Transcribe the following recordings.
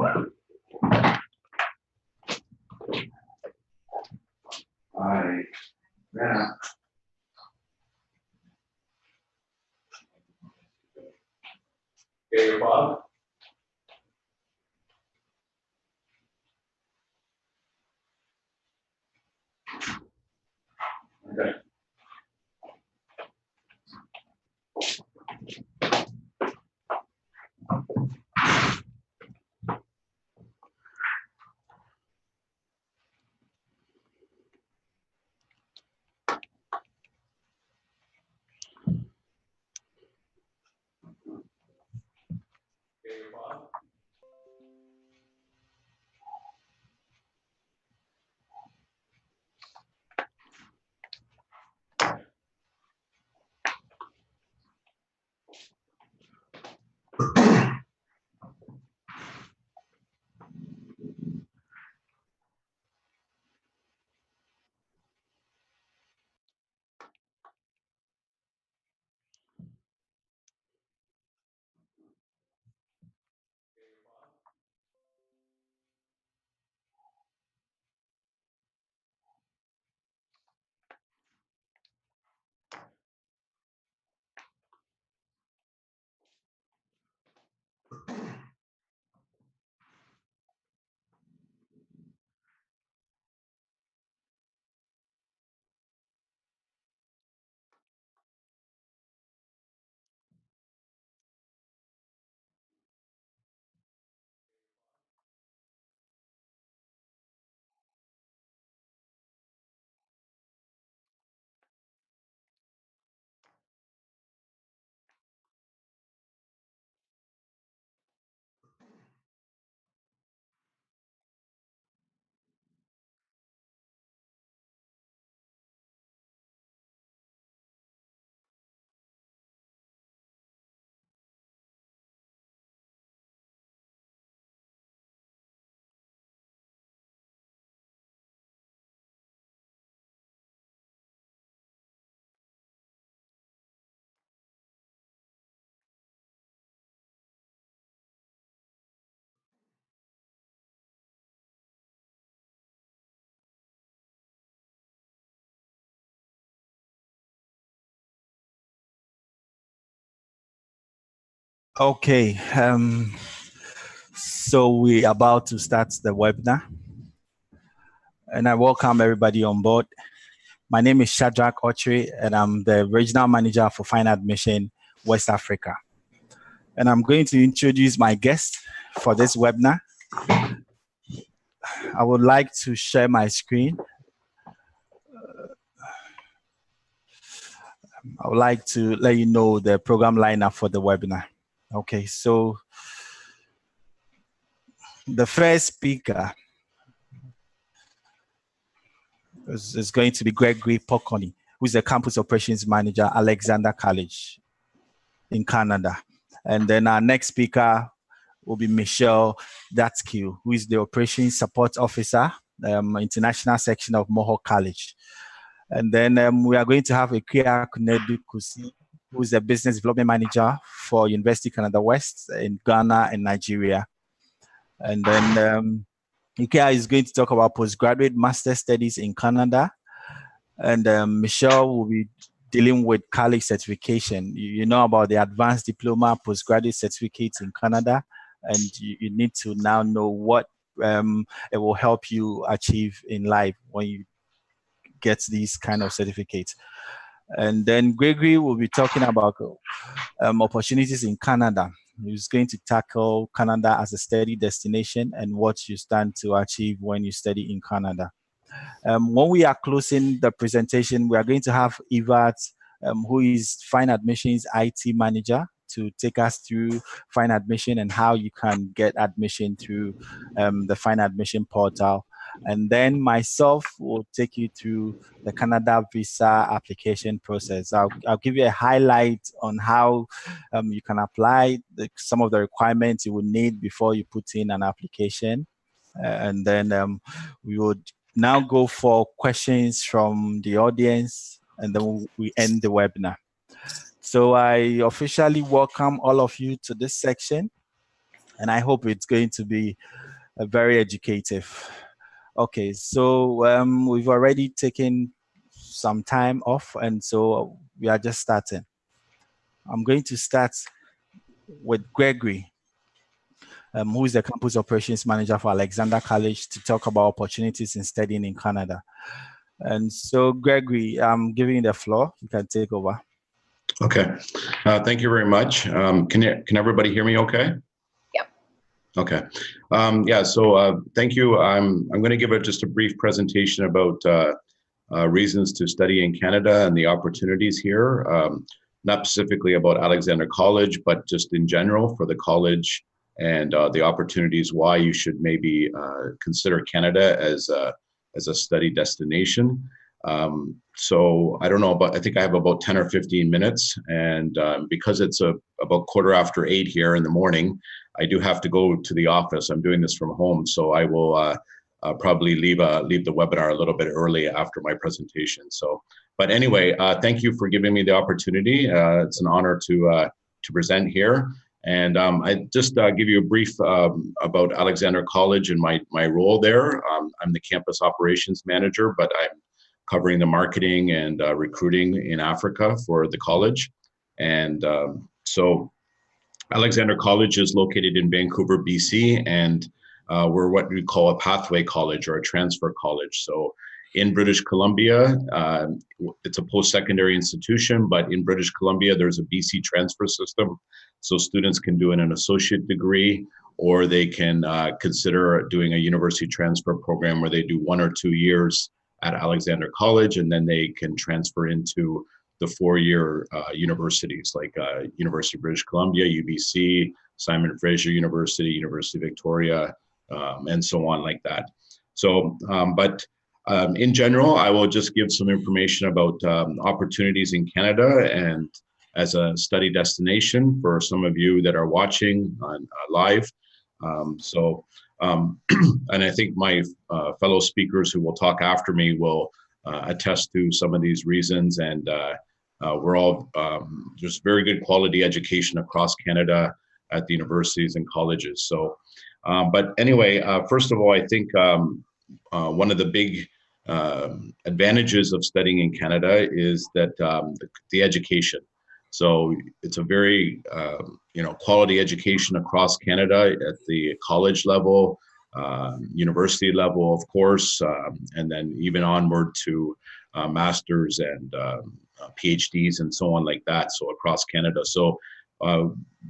Alright. Yeah. Okay, Bob. Okay. Okay, so we're about to start the webinar, and I welcome everybody on board. My name is Shadrach Ochre, and I'm the Regional Manager for Fine Admission West Africa. And I'm going to introduce my guest for this webinar. I would like to share my screen. I would like to let you know the program lineup for the webinar. Okay, so the first speaker is going to be Gregory Poconi, who is the Campus Operations Manager, Alexander College in Canada. And then our next speaker will be Michelle Datsky, who is the Operations Support Officer, International Section of Mohawk College. And then we are going to have Ikea Kunedu Kusi, who is the Business Development Manager for University Canada West in Ghana and Nigeria. And then Ikea is going to talk about postgraduate master studies in Canada. And Michelle will be dealing with college certification. You know about the advanced diploma postgraduate certificates in Canada, and you need to now know what it will help you achieve in life when you get these kind of certificates. And then Gregory will be talking about opportunities in Canada. He's going to tackle Canada as a study destination and what you stand to achieve when you study in Canada. When we are closing the presentation, we are going to have Evat, who is Fine Admissions IT Manager, to take us through Fine Admission and how you can get admission through the Fine Admission portal. And then myself will take you through the Canada visa application process. I'll give you a highlight on how you can apply some of the requirements you will need before you put in an application. And then we would now go for questions from the audience, and then we end the webinar. So I officially welcome all of you to this section. and I hope it's going to be very educative. Okay, so we've already taken some time off, and so we are just starting. I'm going to start with Gregory, who is the campus operations manager for Alexander College, to talk about opportunities in studying in Canada. And so, Gregory, I'm giving you the floor. You can take over. Okay. Thank you very much. Can everybody hear me okay? Yep. Okay. Yeah, so thank you. I'm going to give just a brief presentation about reasons to study in Canada and the opportunities here. Not specifically about Alexander College, but just in general for the college and the opportunities why you should maybe consider Canada as a study destination. So I don't know, but I think I have about 10 or 15 minutes, and because it's about 8:15 here in the morning, I do have to go to the office. I'm doing this from home, so I will probably leave the webinar a little bit early after my presentation. So, but anyway, thank you for giving me the opportunity. It's an honor to present here. And I just give you a brief about Alexander College and my role there. I'm the campus operations manager, but I'm covering the marketing and recruiting in Africa for the college. And so Alexander College is located in Vancouver, BC, and we're what we call a pathway college or a transfer college. So in British Columbia, it's a post-secondary institution, but in British Columbia, there's a BC transfer system. So students can do an associate degree, or they can consider doing a university transfer program where they do 1 or 2 years at Alexander College, and then they can transfer into the 4-year universities like University of British Columbia, UBC, Simon Fraser University, University of Victoria, and so on like that. So, in general, I will just give some information about opportunities in Canada and as a study destination for some of you that are watching on live. And I think my fellow speakers who will talk after me will attest to some of these reasons. And we're all, there's very good quality education across Canada at the universities and colleges. So, but anyway, first of all, I think one of the big advantages of studying in Canada is that the education. So it's a very, quality education across Canada at the college level, university level, of course, and then even onward to masters and PhDs and so on like that. So across Canada. So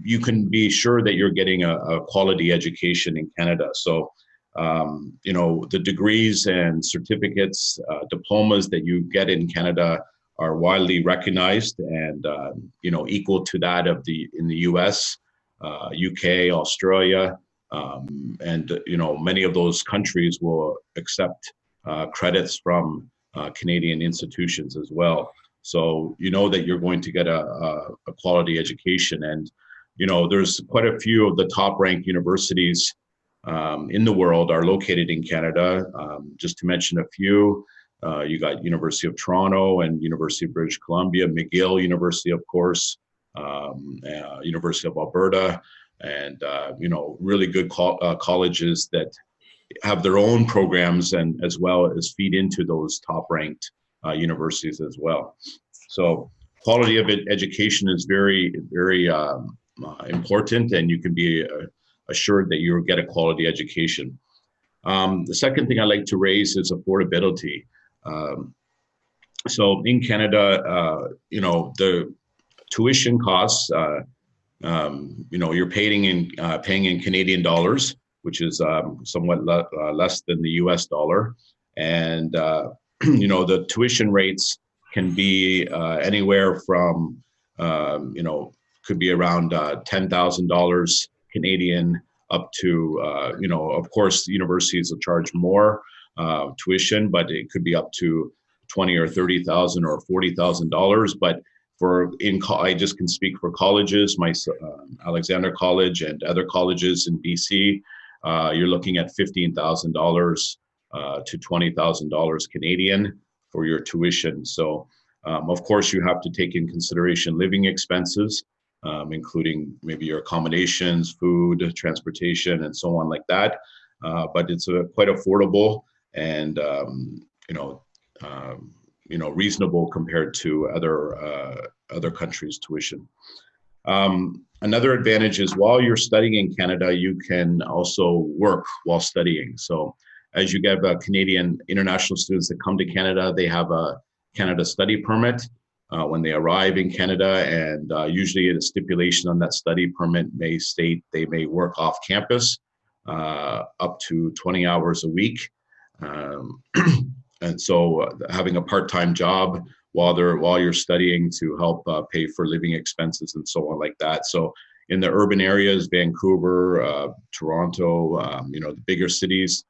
you can be sure that you're getting a quality education in Canada. So, the degrees and certificates, diplomas that you get in Canada are widely recognized and, equal to that of in the US, UK, Australia, and, many of those countries will accept credits from Canadian institutions as well. So, that you're going to get a quality education. And, there's quite a few of the top ranked universities in the world are located in Canada. Just to mention a few, you got University of Toronto and University of British Columbia, McGill University, of course, University of Alberta, and really good colleges that have their own programs and as well as feed into those top ranked universities as well. So quality of education is very, very important, and you can be assured that you'll get a quality education. The second thing I like to raise is affordability. So in Canada, the tuition costs, you're paying in Canadian dollars, which is somewhat less than the US dollar. And, the tuition rates can be anywhere from, could be around $10,000 Canadian up to, of course, the universities will charge more tuition, but it could be up to $20,000 or $30,000 or $40,000. But I just can speak for colleges, my Alexander College and other colleges in BC, you're looking at $15,000 to $20,000 Canadian for your tuition. So, of course, you have to take in consideration living expenses. including maybe your accommodations, food, transportation, and so on like that. But it's quite affordable and reasonable compared to other countries' tuition. Another advantage is while you're studying in Canada, you can also work while studying. So as you get Canadian international students that come to Canada, they have a Canada study permit when they arrive in Canada, and usually a stipulation on that study permit may state they may work off campus up to 20 hours a week. And so having a part-time job while you're studying to help pay for living expenses and so on like that. So in the urban areas, Vancouver, Toronto, the bigger cities,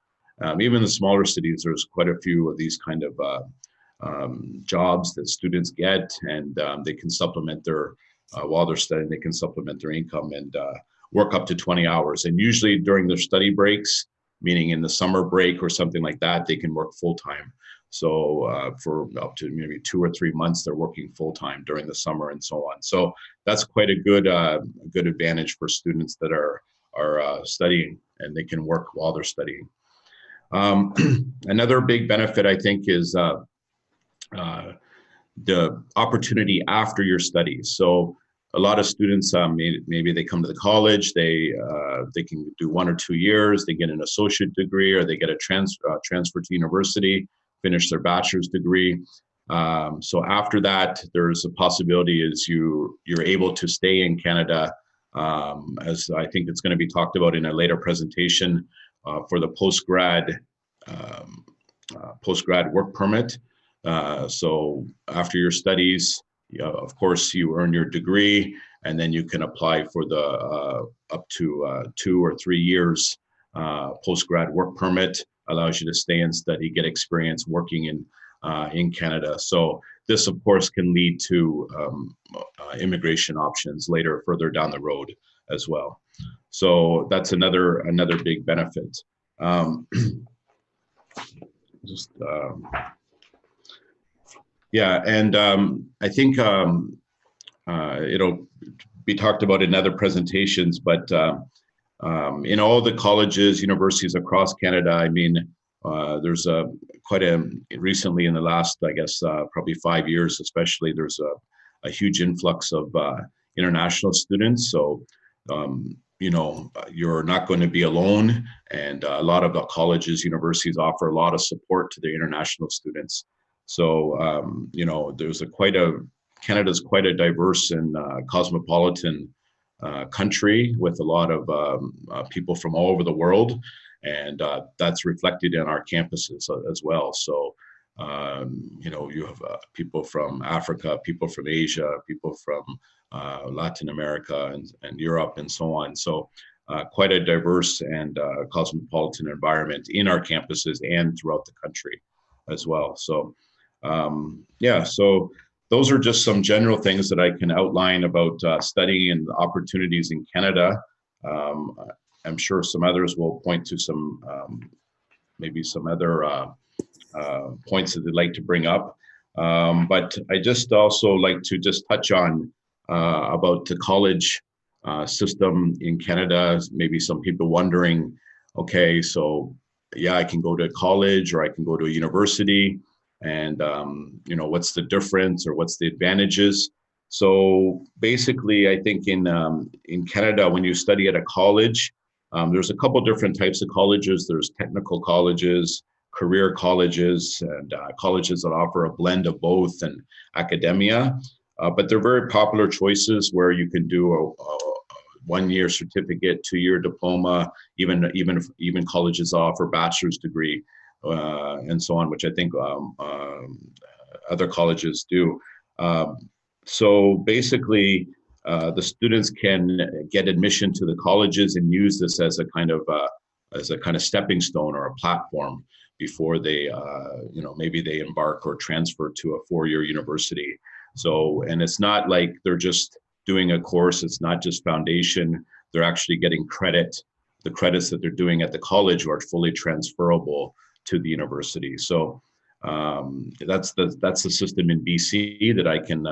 even the smaller cities, there's quite a few of these kind of jobs that students get, and they can supplement their, while they're studying, they can supplement their income and work up to 20 hours. And usually during their study breaks, meaning in the summer break or something like that, they can work full-time. So for up to maybe 2 or 3 months, they're working full-time during the summer and so on. So that's quite a good advantage for students that are studying, and they can work while they're studying. Another big benefit, I think, is the opportunity after your studies. So a lot of students, maybe they come to the college, they can do 1 or 2 years, they get an associate degree, or they get a transfer to university, finish their bachelor's degree. So after that, there's a possibility is you're able to stay in Canada, as I think it's going to be talked about in a later presentation, for the post-grad work permit. So after your studies, of course, you earn your degree, and then you can apply for the up to 2 or 3 years post-grad work permit. Allows you to stay and study, get experience working in Canada. So this, of course, can lead to immigration options later, further down the road as well. So that's another big benefit. Yeah, and I think it'll be talked about in other presentations, but in all the colleges, universities across Canada, I mean, there's recently in the last, I guess, probably 5 years, especially, there's a huge influx of international students. So, you're not going to be alone, and a lot of the colleges, universities offer a lot of support to the international students. So, there's Canada's quite a diverse and cosmopolitan country with a lot of people from all over the world, and that's reflected in our campuses as well. So, you have people from Africa, people from Asia, people from Latin America and Europe and so on. So quite a diverse and cosmopolitan environment in our campuses and throughout the country as well. So so those are just some general things that I can outline about studying and opportunities in Canada. I'm sure some others will point to some, maybe some other points that they'd like to bring up. But I just also like to just touch on about the college system in Canada. Maybe some people wondering, okay, so yeah, I can go to college or I can go to a university, and what's the difference or what's the advantages? So basically, I think in Canada, when you study at a college, there's a couple different types of colleges. There's technical colleges, career colleges, and colleges that offer a blend of both, and academia. But they're very popular choices where you can do a 1-year certificate, 2-year diploma, even colleges offer bachelor's degree, and so on, which I think other colleges do. So basically, the students can get admission to the colleges and use this as a kind of stepping stone or a platform before they, maybe they embark or transfer to a 4-year university. So, and it's not like they're just doing a course. It's not just foundation. They're actually getting credit. The credits that they're doing at the college are fully transferable to the university. So that's the system in BC that I can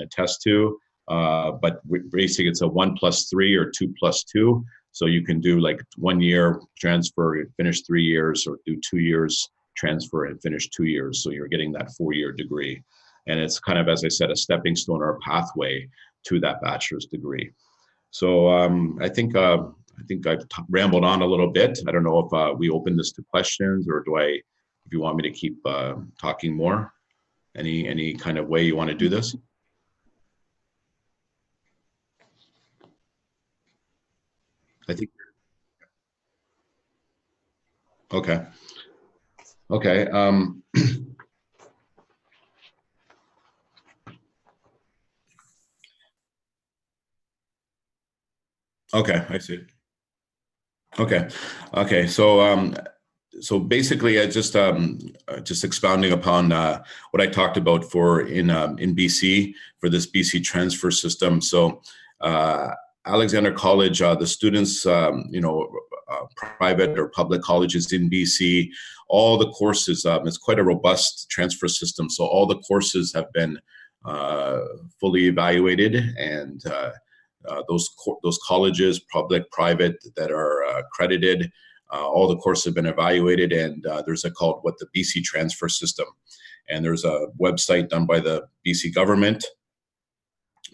attest to. but basically it's a 1+3 or 2+2. So you can do like 1 year transfer and finish 3 years, or do 2 years transfer and finish 2 years. So you're getting that 4-year degree. And it's kind of, as I said, a stepping stone or a pathway to that bachelor's degree. So I think I've rambled on a little bit. I don't know if we open this to questions, or if you want me to keep talking more, any kind of way you want to do this. I think. Okay. Okay. Okay, I see. Okay. Okay. So basically, I just expounding upon what I talked about in BC for this BC transfer system. So Alexander College, the students, private or public colleges in BC, all the courses, it's quite a robust transfer system. So all the courses have been fully evaluated, and those colleges, public, private, that are accredited, all the courses have been evaluated, and there's the BC transfer system. And there's a website done by the BC government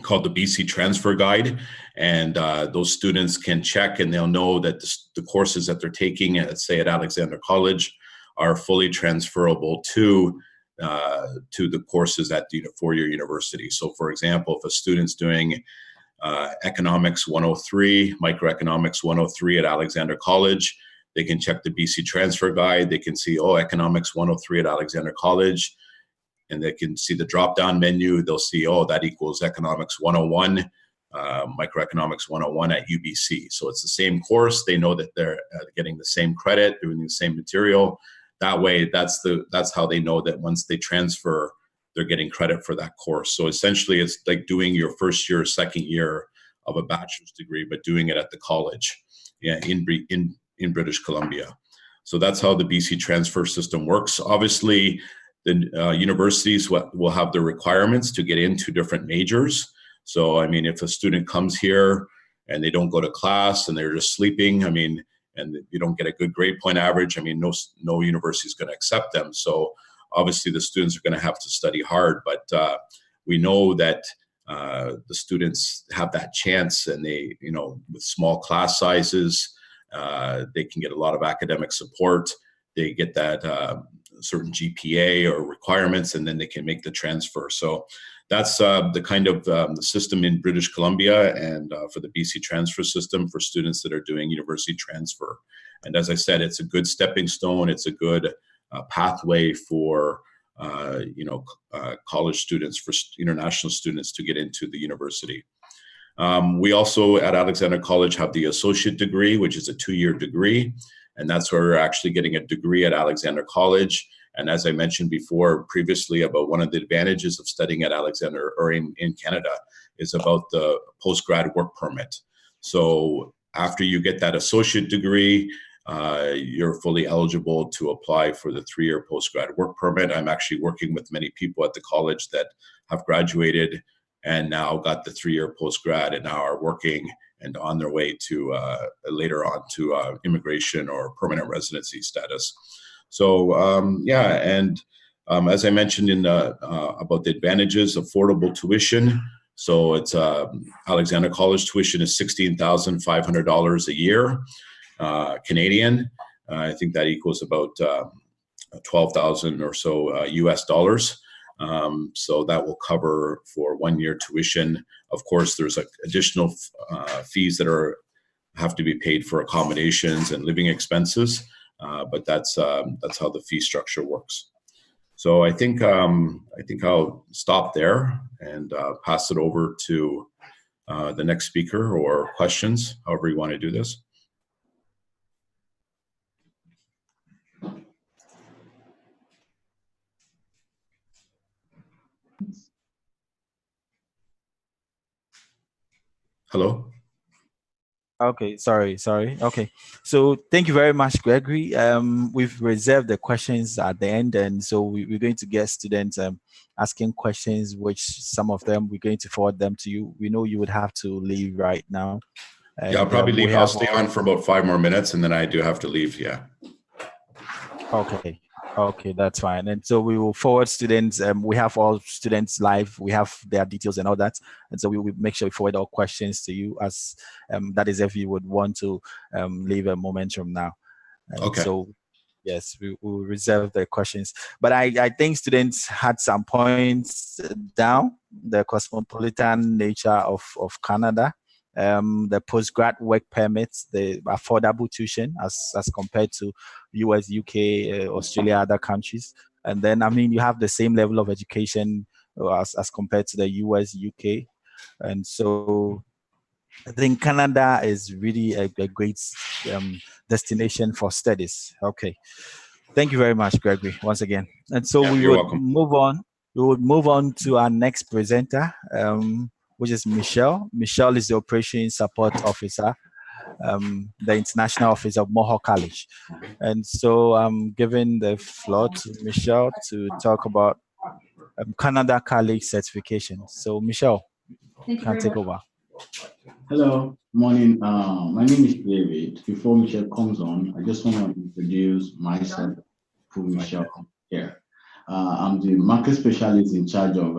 called the BC Transfer Guide, and those students can check, and they'll know that the courses that they're taking, say at Alexander College, are fully transferable to the courses at the four-year university. So, for example, if a student's doing Economics 103, Microeconomics 103 at Alexander College, they can check the BC Transfer Guide. They can see, Economics 103 at Alexander College, and they can see the drop-down menu. They'll see, that equals Economics 101, Microeconomics 101 at UBC. So it's the same course. They know that they're getting the same credit, doing the same material. That way, that's how they know that once they transfer, they're getting credit for that course. So essentially, it's like doing your first year, second year of a bachelor's degree, but doing it at the college, in British Columbia. So that's how the BC transfer system works. Obviously, the universities will have the requirements to get into different majors. So, I mean, if a student comes here and they don't go to class and they're just sleeping, and you don't get a good grade point average, no university is going to accept them. So obviously the students are going to have to study hard, but we know that the students have that chance, and they, with small class sizes, they can get a lot of academic support. They get that certain GPA or requirements, and then they can make the transfer. So that's the kind of the system in British Columbia, and for the BC transfer system for students that are doing university transfer. And as I said, it's a good stepping stone. It's a good pathway for college students, for international students to get into the university. We also at Alexander College have the associate degree, which is a 2-year degree. And that's where we're actually getting a degree at Alexander College. And as I mentioned before previously, about one of the advantages of studying at Alexander or in Canada is about the postgrad work permit. So after you get that associate degree, you're fully eligible to apply for the 3-year postgrad work permit. I'm actually working with many people at the college that have graduated and now got the 3-year postgrad and now are working and on their way to later on to immigration or permanent residency status. So as I mentioned about the advantages, affordable tuition. So it's Alexander College tuition is $16,500 a year Canadian. I think that equals about 12,000 or so US dollars. So that will cover for 1 year tuition. Of course, there's additional fees that have to be paid for accommodations and living expenses, but that's how the fee structure works. So I think I'll stop there and pass it over to the next speaker or questions, however you want to do this. Hello? Okay, sorry. Okay, so thank you very much, Gregory. We've reserved the questions at the end, and so we're going to get students asking questions, which some of them we're going to forward them to you. We know you would have to leave right now, Yeah, I'll and probably we leave. I'll have stay on for about 5 more minutes, and then I do have to leave. Yeah. okay. Okay, that's fine. And so we will forward students. We have all students live. We have their details and all that. And so we will make sure we forward all questions to you as that is if you would want to leave a moment from now. And Okay. so, yes, we will reserve the questions. But I think students had some points down, the cosmopolitan nature of Canada, the postgrad work permits, the affordable tuition as compared to US, UK, Australia, other countries. And then, I mean, you have the same level of education as compared to the US, UK. And so I think Canada is really a great destination for studies. Okay. Thank you very much, Gregory, once again. And so Yeah, we you're would welcome. move on. We would move on to our next presenter, which is Michelle. Michelle is the Operations Support Officer, the International Office of Mohawk College. And so I'm giving the floor to Michelle to talk about Canada College certification. So Michelle, you can take over. Hello, morning. My name is David. Before Michelle comes on, I just want to introduce myself to Michelle here. I'm the market specialist in charge of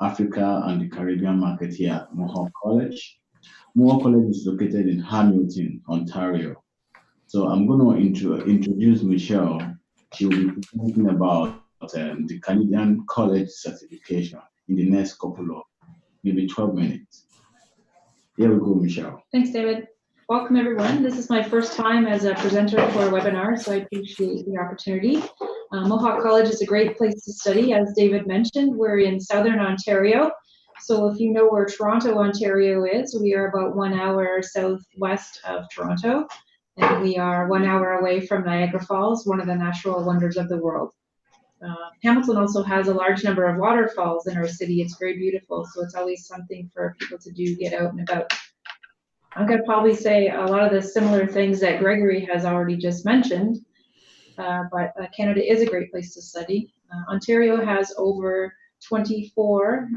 Africa and the Caribbean market here at Mohawk College. Mohawk College is located in Hamilton, Ontario. So I'm going to introduce Michelle. She will be talking about the Canadian College certification in the next couple of maybe 12 minutes. Here we go, Michelle. Thanks, David. Welcome, everyone. This is my first time as a presenter for a webinar, so I appreciate the opportunity. Mohawk College is a great place to study. As David mentioned, we're in Southern Ontario. So if you know where Toronto, Ontario is, we are about 1 hour southwest of Toronto, and we are 1 hour away from Niagara Falls, one of the natural wonders of the world. Hamilton also has a large number of waterfalls in our city. It's very beautiful, so it's always something for people to do, get out and about. I'm going to probably say a lot of the similar things that Gregory has already just mentioned, but Canada is a great place to study. Ontario has over 24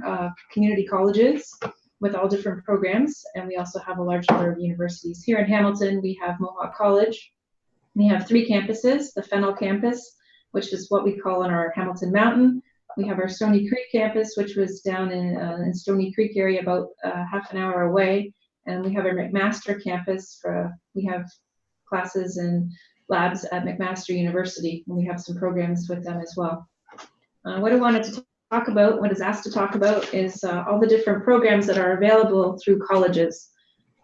community colleges with all different programs, and we also have a large number of universities. Here in Hamilton, we have Mohawk College. We have 3 campuses, the Fennel campus, which is what we call on our Hamilton Mountain. We have our Stony Creek campus, which was down in Stony Creek area about half an hour away. And we have our McMaster campus. We have classes and labs at McMaster University, and we have some programs with them as well. What I wanted to talk about, what is asked to talk about, is all the different programs that are available through colleges.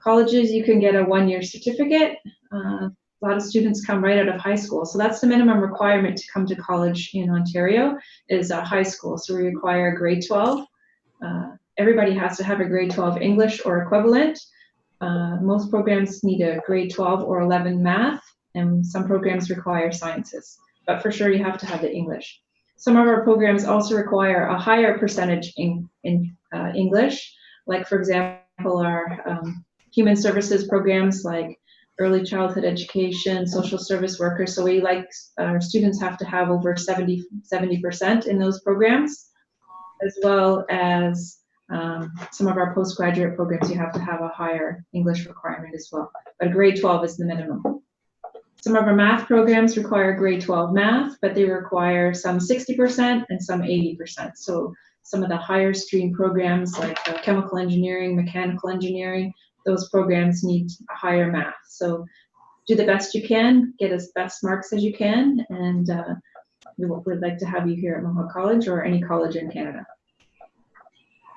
Colleges, you can get a 1-year certificate. A lot of students come right out of high school. So that's the minimum requirement to come to college in Ontario is high school. So we require grade 12. Everybody has to have a grade 12 English or equivalent. Most programs need a grade 12 or 11 math, and some programs require sciences. But for sure, you have to have the English. Some of our programs also require a higher percentage in English, like, for example, our human services programs like early childhood education, social service workers. So we like our students have to have over 70% in those programs, as well as some of our postgraduate programs, you have to have a higher English requirement as well. But grade 12 is the minimum. Some of our math programs require grade 12 math, but they require some 60% and some 80%. So some of the higher stream programs like chemical engineering, mechanical engineering, those programs need a higher math. So do the best you can, get as best marks as you can, and we would like to have you here at Mohawk College or any college in Canada.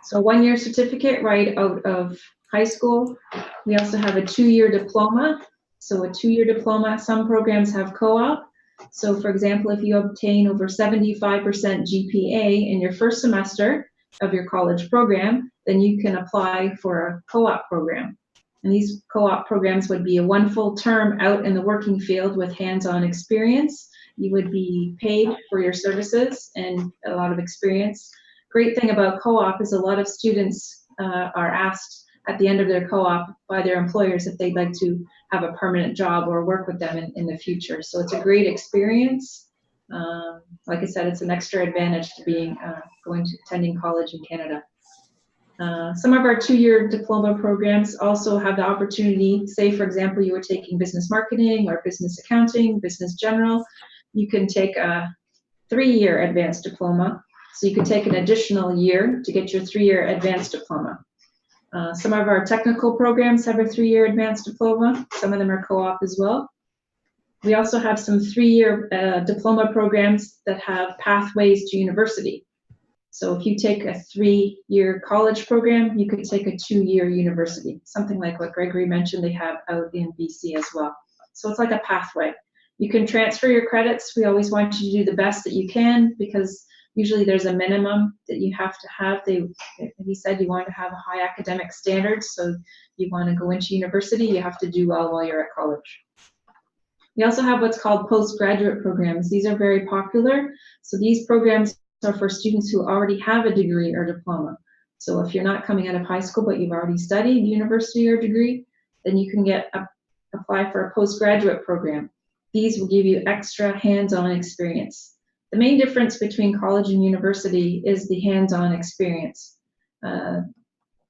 So 1-year certificate right out of high school. We also have a 2-year diploma. So a 2-year diploma, some programs have co-op. So for example, if you obtain over 75% GPA in your first semester of your college program, then you can apply for a co-op program. And these co-op programs would be a 1 full term out in the working field with hands-on experience. You would be paid for your services and a lot of experience. Great thing about co-op is a lot of students are asked at the end of their co-op by their employers if they'd like to have a permanent job or work with them in the future. So it's a great experience. Like I said, it's an extra advantage to being attending college in Canada. Some of our 2-year diploma programs also have the opportunity, say for example, you were taking business marketing or business accounting, business general, you can take a 3-year advanced diploma. So you can take an additional year to get your 3-year advanced diploma. Some of our technical programs have a 3-year advanced diploma. Some of them are co-op as well. We also have some 3-year diploma programs that have pathways to university. So if you take a 3-year college program, you could take a 2-year university, something like what Gregory mentioned they have out in BC as well. So it's like a pathway. You can transfer your credits. We always want you to do the best that you can because usually there's a minimum that you have to have. He said you want to have a high academic standard, so you want to go into university, you have to do well while you're at college. We also have what's called postgraduate programs. These are very popular. So these programs are for students who already have a degree or diploma. So if you're not coming out of high school, but you've already studied university or degree, then you can apply for a postgraduate program. These will give you extra hands-on experience. The main difference between college and university is the hands-on experience.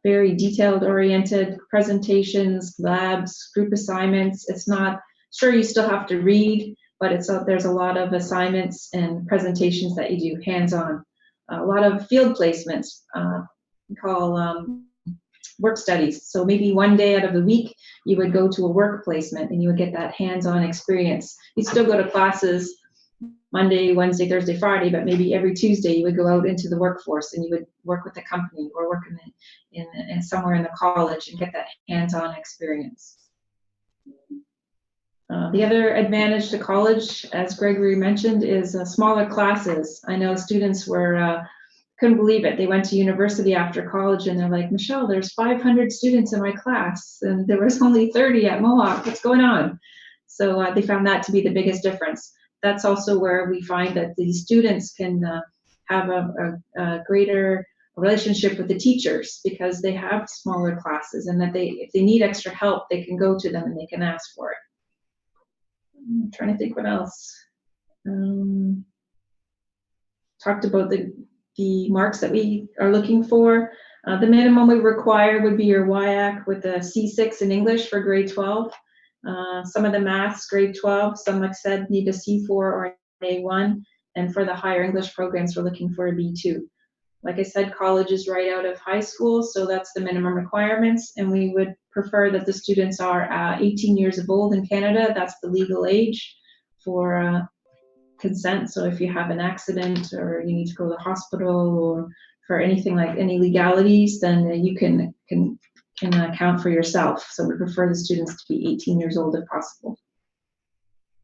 Very detailed oriented presentations, labs, group assignments. It's not, sure you still have to read, but there's a lot of assignments and presentations that you do hands-on. A lot of field placements, we call work studies. So maybe one day out of the week, you would go to a work placement and you would get that hands-on experience. You'd still go to classes Monday, Wednesday, Thursday, Friday, but maybe every Tuesday you would go out into the workforce and you would work with the company or work in somewhere in the college and get that hands-on experience. The other advantage to college, as Gregory mentioned, is smaller classes. I know students couldn't believe it. They went to university after college and they're like, Michelle, there's 500 students in my class and there was only 30 at Mohawk. What's going on? So they found that to be the biggest difference. That's also where we find that the students can have a greater relationship with the teachers because they have smaller classes and that if they need extra help, they can go to them and they can ask for it. I'm trying to think what else. Talked about the marks that we are looking for. The minimum we require would be your WIAC with a C6 in English for grade 12. Some of the maths, grade 12, some, like I said, need a C4 or an A1. And for the higher English programs, we're looking for a B2. Like I said, college is right out of high school, so that's the minimum requirements. And we would prefer that the students are 18 years of old in Canada. That's the legal age for consent. So if you have an accident or you need to go to the hospital or for anything like any legalities, then you can account for yourself. So we prefer the students to be 18 years old if possible.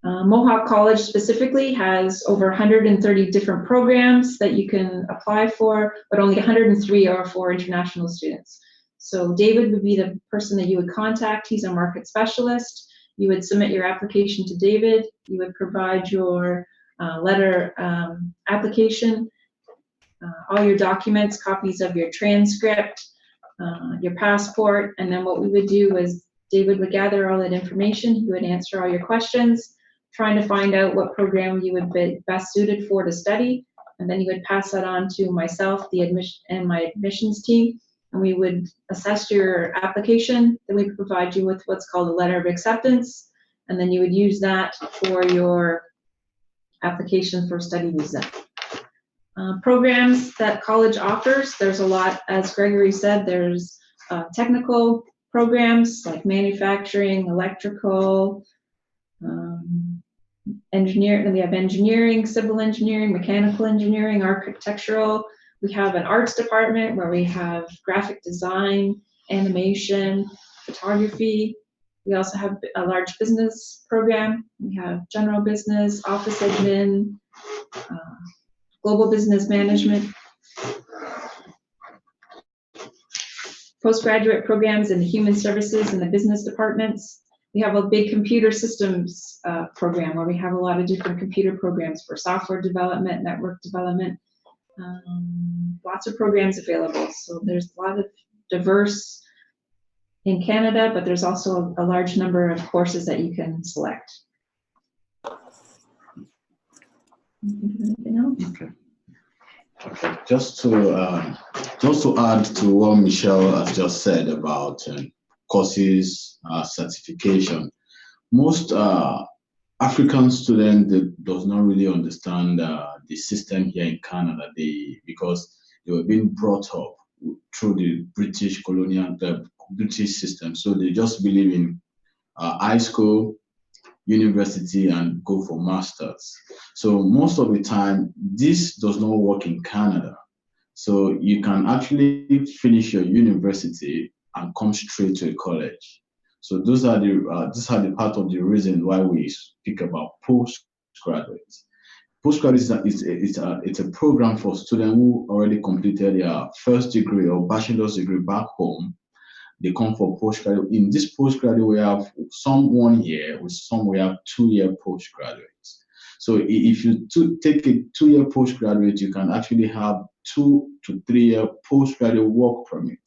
Mohawk College specifically has over 130 different programs that you can apply for, but only 103 are for international students. So David would be the person that you would contact. He's a market specialist. You would submit your application to David. You would provide your letter application, all your documents, copies of your transcript, your passport, and then what we would do is David would gather all that information. He would answer all your questions, trying to find out what program you would be best suited for to study, and then he would pass that on to myself, my admissions team, and we would assess your application. Then we would provide you with what's called a letter of acceptance, and then you would use that for your application for study visa. Programs that college offers, there's a lot, as Gregory said, there's technical programs like manufacturing, electrical, engineering. Then we have engineering, civil engineering, mechanical engineering, architectural. We have an arts department where we have graphic design, animation, photography. We also have a large business program. We have general business, office admin, global business management, postgraduate programs in the human services and the business departments. We have a big computer systems program where we have a lot of different computer programs for software development, network development, lots of programs available. So there's a lot of diverse in Canada, but there's also a large number of courses that you can select. Anything else? Okay. Okay. Just to add to what Michelle has just said about courses certification, most African students does not really understand the system here in Canada. Because they were being brought up through the British colonial, the British system, so they just believe in high school, university, and go for masters. So most of the time, this does not work in Canada. So you can actually finish your university and come straight to a college. So these are the part of the reason why we speak about postgraduates. Postgraduate it's a program for students who already completed their first degree or bachelor's degree back home. They come for postgraduate. In this postgraduate, we have some 1 year, with some we have 2-year postgraduates. So if you take a 2-year postgraduate, you can actually have 2 to 3 year postgraduate work permit,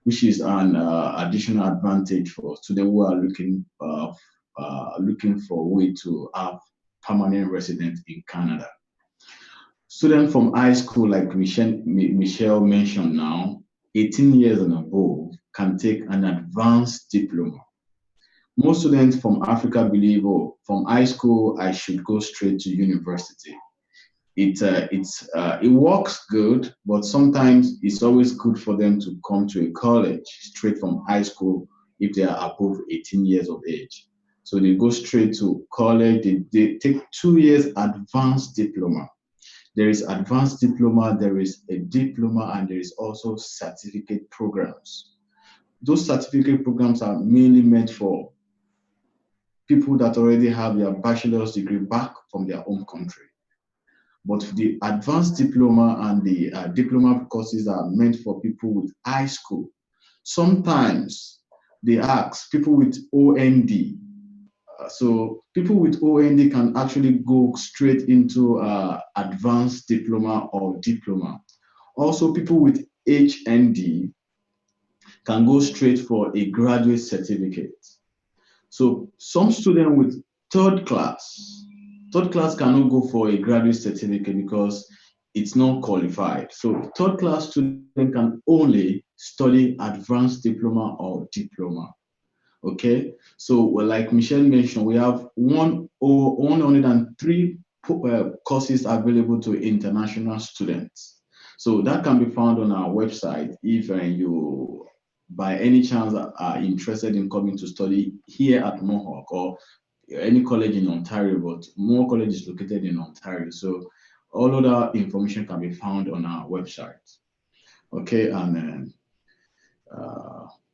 which is an additional advantage for students who are looking for a way to have permanent residence in Canada. Students from high school, like Michelle mentioned now, 18 years and above, can take an advanced diploma. Most students from Africa believe, oh, from high school, I should go straight to university. It works good, but sometimes it's always good for them to come to a college straight from high school if they are above 18 years of age. So they go straight to college, they take 2 years advanced diploma. There is advanced diploma, there is a diploma, and there is also certificate programs. Those certificate programs are mainly meant for people that already have their bachelor's degree back from their home country. But the advanced diploma and the diploma courses are meant for people with high school. Sometimes they ask people with OND. So people with OND can actually go straight into advanced diploma or diploma. Also, people with HND can go straight for a graduate certificate. So some student with third class cannot go for a graduate certificate because it's not qualified. So third class student can only study advanced diploma or diploma. Okay, so like Michelle mentioned, we have 103 courses available to international students. So that can be found on our website if you, by any chance, are interested in coming to study here at Mohawk or any college in Ontario, but more college is located in Ontario. So all other information can be found on our website. Okay, and then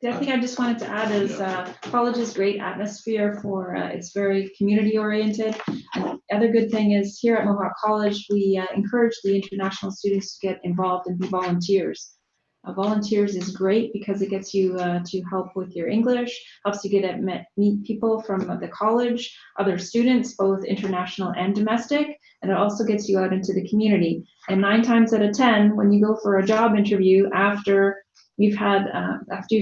the other thing I just wanted to add is college is great atmosphere for, it's very community oriented. And the other good thing is here at Mohawk College, we encourage the international students to get involved and be volunteers. Volunteers is great because it gets you to help with your English, helps you get to meet people from the college, other students, both international and domestic, and it also gets you out into the community. And 9 times out of 10, when you go for a job interview after you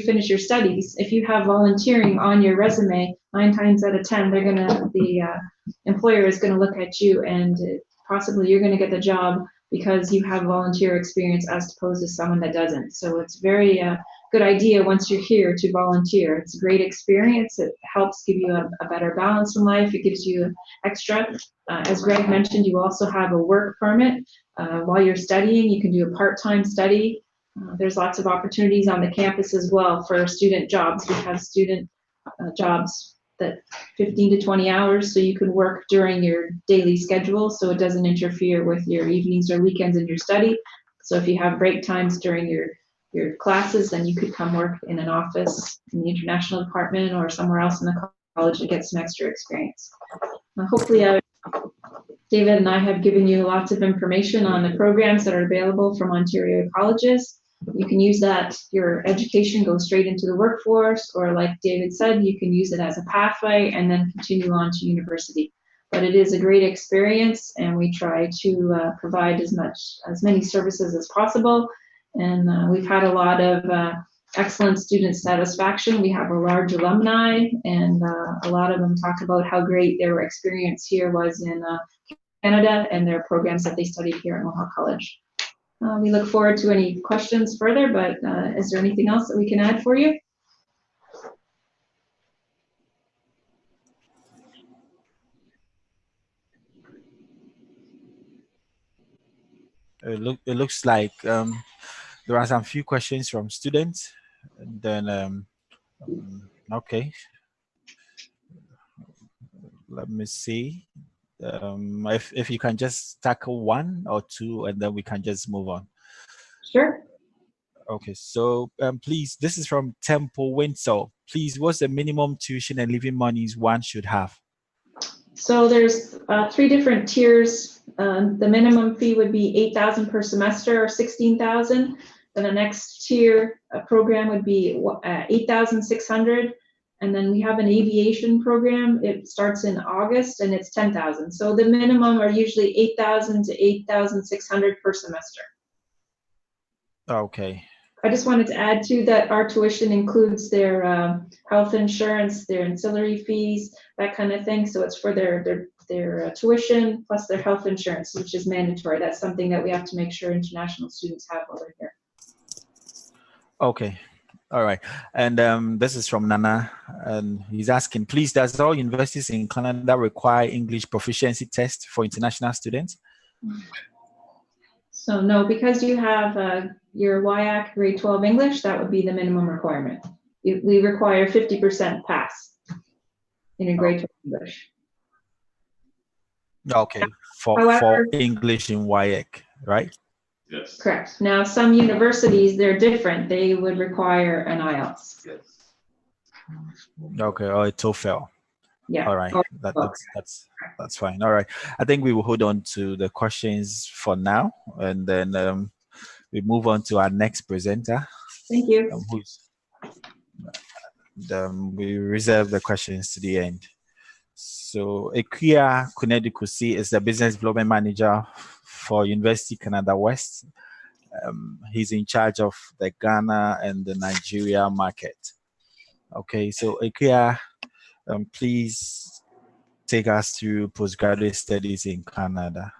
finish your studies, if you have volunteering on your resume, 9 times out of 10, the employer is gonna look at you and possibly you're gonna get the job because you have volunteer experience as opposed to someone that doesn't. So it's very good idea once you're here to volunteer. It's a great experience. It helps give you a better balance in life. It gives you extra. As Greg mentioned, you also have a work permit. While you're studying, you can do a part-time study. There's lots of opportunities on the campus as well for student jobs. We have student jobs that 15 to 20 hours, so you can work during your daily schedule so it doesn't interfere with your evenings or weekends in your study. So if you have break times during your classes, then you could come work in an office in the international department or somewhere else in the college to get some extra experience. Hopefully David and I have given you lots of information on the programs that are available from Ontario colleges. You can use that, your education goes straight into the workforce, or like David said, you can use it as a pathway and then continue on to university. But it is a great experience and we try to provide as many services as possible. And we've had a lot of excellent student satisfaction. We have a large alumni, and a lot of them talk about how great their experience here was in Canada and their programs that they studied here at Mohawk College. We look forward to any questions further, but is there anything else that we can add for you? It looks like there are some few questions from students, and then okay, let me see if you can just tackle one or two, and then we can just move on. Sure. Okay, so please, this is from Temple Windsor. Please, what's the minimum tuition and living monies one should have? So there's 3 different tiers. The minimum fee would be $8,000 per semester, or $16,000. Then the next tier program would be $8,600. And then we have an aviation program. It starts in August and it's $10,000. So the minimum are usually $8,000 to $8,600 per semester. Okay. I just wanted to add too that our tuition includes their health insurance, their ancillary fees, that kind of thing. So it's for their tuition plus their health insurance, which is mandatory. That's something that we have to make sure international students have while they're here. Okay. All right. And this is from Nana, and he's asking, please, does all universities in Canada require English proficiency test for international students? So no, because you have your WIAC grade 12 English, that would be the minimum requirement. We require 50% pass in a grade 12 English. Okay, for English in WIAC, right? Yes. Correct. Now, some universities, they're different. They would require an IELTS. Yes. Okay, or a TOEFL. Yeah. All right, that's fine. All right, I think we will hold on to the questions for now, and then we move on to our next presenter. Thank you. We reserve the questions to the end. So Ekia Kunedikusi is the business development manager for University Canada West. He's in charge of the Ghana and the Nigeria market. Okay, so Ekia, please take us through postgraduate studies in Canada.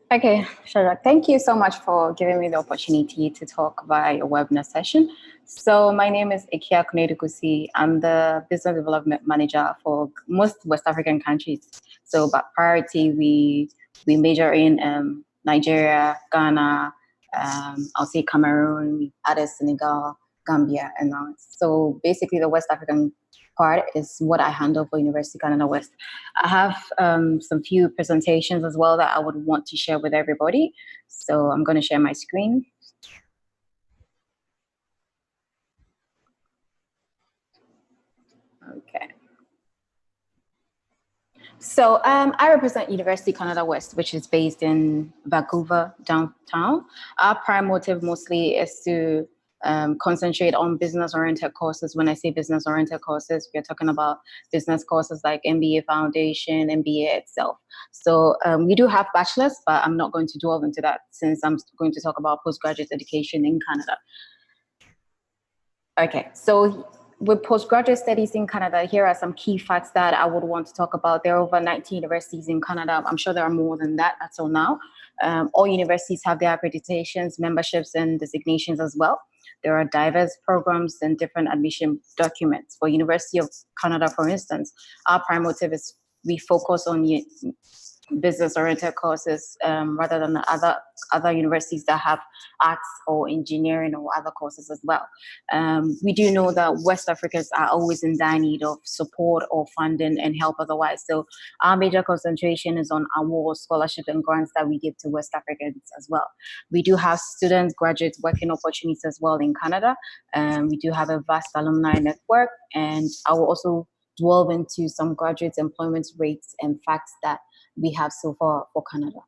Okay, Shadrach, thank you so much for giving me the opportunity to talk via your webinar session. So my name is Ekia Kunedikusi. I'm the business development manager for most West African countries. So by priority, we major in Nigeria, Ghana, I'll say Cameroon, we added Senegal, Gambia, and all. So basically the West African part is what I handle for University Canada West. I have some few presentations as well that I would want to share with everybody. So I'm going to share my screen. Okay. So I represent University Canada West, which is based in Vancouver, downtown. Our prime motive mostly is to concentrate on business-oriented courses. When I say business-oriented courses, we're talking about business courses like MBA Foundation, MBA itself. So we do have bachelors, but I'm not going to delve into that since I'm going to talk about postgraduate education in Canada. Okay, so with postgraduate studies in Canada, here are some key facts that I would want to talk about. There are over 90 universities in Canada. I'm sure there are more than that until now. All universities have their accreditations, memberships, and designations as well. There are diverse programs and different admission documents. For University of Canada, for instance, our prime motive is we focus on business-oriented courses rather than other universities that have arts or engineering or other courses as well. We do know that West Africans are always in dire need of support or funding and help otherwise. So our major concentration is on awards, scholarship, and grants that we give to West Africans as well. We do have students, graduates, working opportunities as well in Canada. We do have a vast alumni network, and I will also delve into some graduates' employment rates and facts that we have so far for Canada.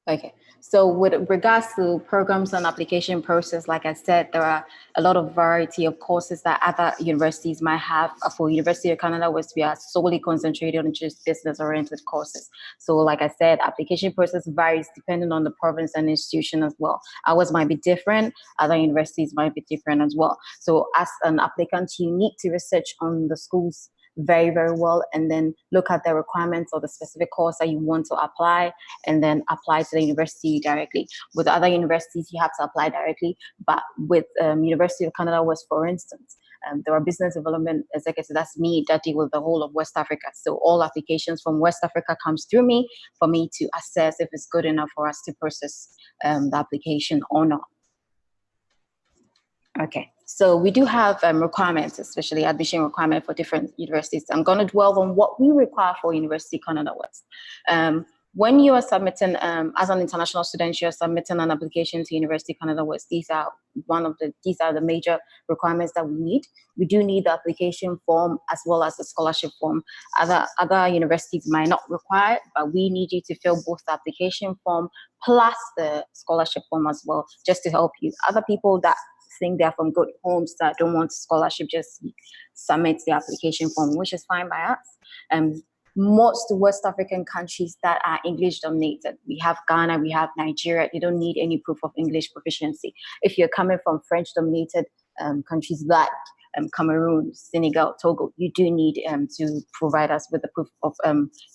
Okay, so with regards to programs and application process, like I said, there are a lot of variety of courses that other universities might have. For University of Canada West, we are solely concentrated on just business-oriented courses. So like I said, application process varies depending on the province and institution as well. Ours might be different, other universities might be different as well. So as an applicant, you need to research on the schools very, very well, and then look at the requirements of the specific course that you want to apply, and then apply to the university directly. With other universities, you have to apply directly, but with University of Canada West, for instance, there are business development executives, that's me, that deal with the whole of West Africa. So all applications from West Africa comes through me for me to assess if it's good enough for us to process the application or not. Okay, so we do have requirements, especially admission requirement for different universities. I'm going to dwell on what we require for University of Canada West. When you are submitting, as an international student, you're submitting an application to University of Canada West. These are the major requirements that we need. We do need the application form as well as the scholarship form. Other universities might not require it, but we need you to fill both the application form plus the scholarship form as well, just to help you. Other people that think they're from good homes that don't want scholarship just submit the application form, which is fine by us. Most West African countries that are English dominated, we have Ghana, we have Nigeria, you don't need any proof of English proficiency. If you're coming from French dominated countries like Cameroon, Senegal, Togo, you do need to provide us with the proof of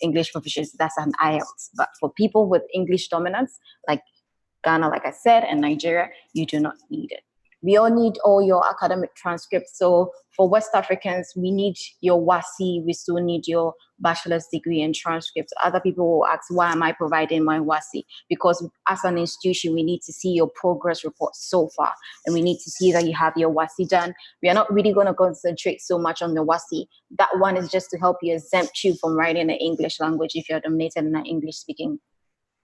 English proficiency. That's an IELTS. But for people with English dominance, like Ghana, like I said, and Nigeria, you do not need it. We all need all your academic transcripts. So for West Africans, we need your WASI. We still need your bachelor's degree and transcripts. Other people will ask, why am I providing my WASI? Because as an institution, we need to see your progress report so far. And we need to see that you have your WASI done. We are not really going to concentrate so much on the WASI. That one is just to help you exempt you from writing the English language if you're dominated in an English-speaking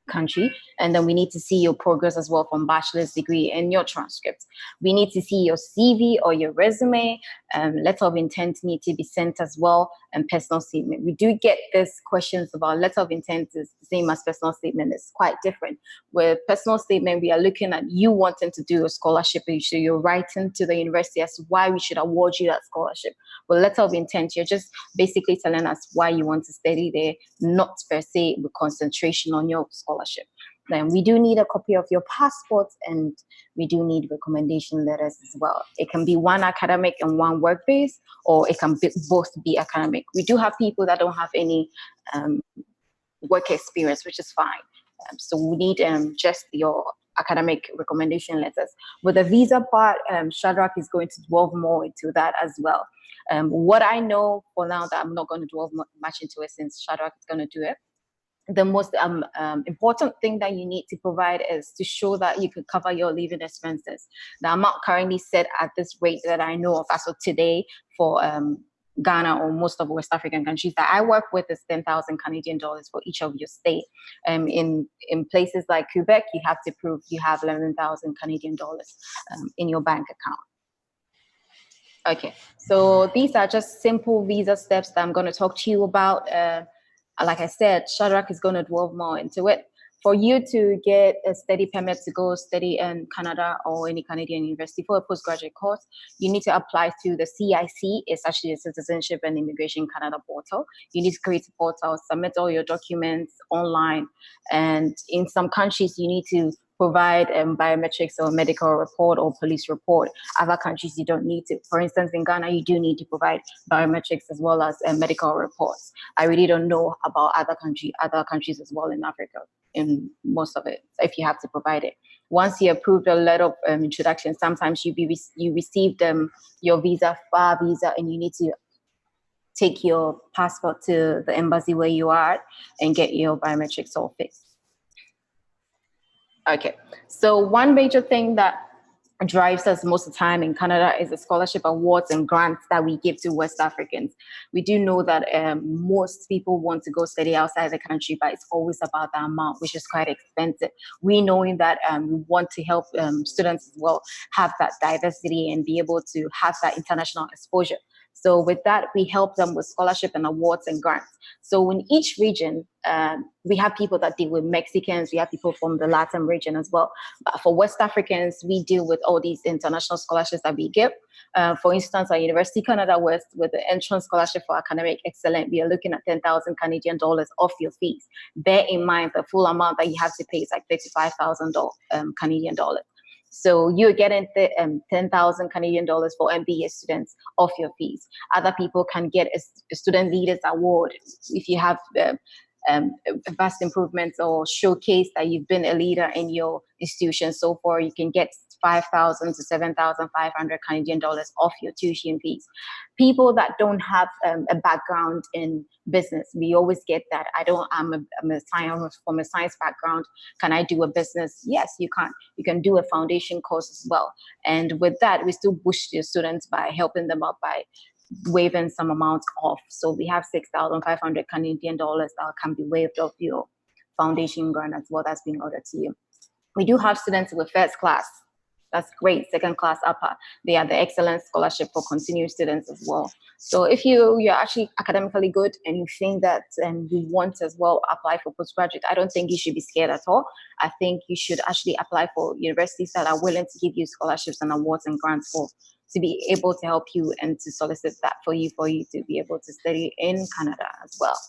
country. And then we need to see your progress as well from bachelor's degree and your transcripts. We need to see your CV or your resume. Letter of intent need to be sent as well, and personal statement. We do get these questions about letter of intent is the same as personal statement. It's quite different. With personal statement, we are looking at you wanting to do a scholarship, so you're writing to the university as to why we should award you that scholarship. With letter of intent, you're just basically telling us why you want to study there, not per se with concentration on your scholarship. Then we do need a copy of your passport, and we do need recommendation letters as well. It can be one academic and one work-based, or it can both be academic. We do have people that don't have any work experience, which is fine. So we need just your academic recommendation letters. With the visa part, Shadrach is going to delve more into that as well. What I know for now, that I'm not going to delve much into it since Shadrach is going to do it. The most important thing that you need to provide is to show that you could cover your living expenses. The amount currently set at this rate that I know of as of today for Ghana or most of West African countries that I work with is 10,000 Canadian dollars for each of your state. In places like Quebec, you have to prove you have 11,000 Canadian dollars in your bank account. Okay, so these are just simple visa steps that I'm going to talk to you about. Like I said, Shadrach is going to delve more into it. For you to get a study permit to go study in Canada or any Canadian university for a postgraduate course, you need to apply to the CIC. It's actually a Citizenship and Immigration Canada portal. You need to create a portal, submit all your documents online. And in some countries, you need to provide biometrics or medical report or police report. Other countries, you don't need to. For instance, in Ghana, you do need to provide biometrics as well as medical reports. I really don't know about other countries as well in Africa, in most of it, if you have to provide it. Once you approve a letter of introduction, sometimes you receive your visa, visa, and you need to take your passport to the embassy where you are and get your biometrics all fixed. Okay, so one major thing that drives us most of the time in Canada is the scholarship awards and grants that we give to West Africans. We do know that most people want to go study outside the country, but it's always about the amount, which is quite expensive. We knowing that we want to help students as well have that diversity and be able to have that international exposure. So with that, we help them with scholarship and awards and grants. So in each region, we have people that deal with Mexicans, we have people from the Latin region as well. But for West Africans, we deal with all these international scholarships that we give. For instance, at University Canada West, with the entrance scholarship for academic excellence, we are looking at 10,000 Canadian dollars off your fees. Bear in mind, the full amount that you have to pay is like 35,000 Canadian dollars. So you're getting 10,000 Canadian dollars for MBA students off your fees. Other people can get a student leaders award if you have vast improvements or showcase that you've been a leader in your institution so far. You can get 5,000 to 7,500 Canadian dollars off your tuition fees. People that don't have a background in business, we always get that. I'm from a science background. Can I do a business? Yes, you can. You can do a foundation course as well. And with that, we still boost your students by helping them up by waiving some amounts off. So we have 6,500 Canadian dollars that can be waived off your foundation grant as well. That's being ordered to you. We do have students with first class. That's great. Second class upper. They are the excellence scholarship for continuing students as well. So if you're actually academically good and you think that you want as well apply for postgraduate, I don't think you should be scared at all. I think you should actually apply for universities that are willing to give you scholarships and awards and grants to be able to help you and to solicit that for you to be able to study in Canada as well.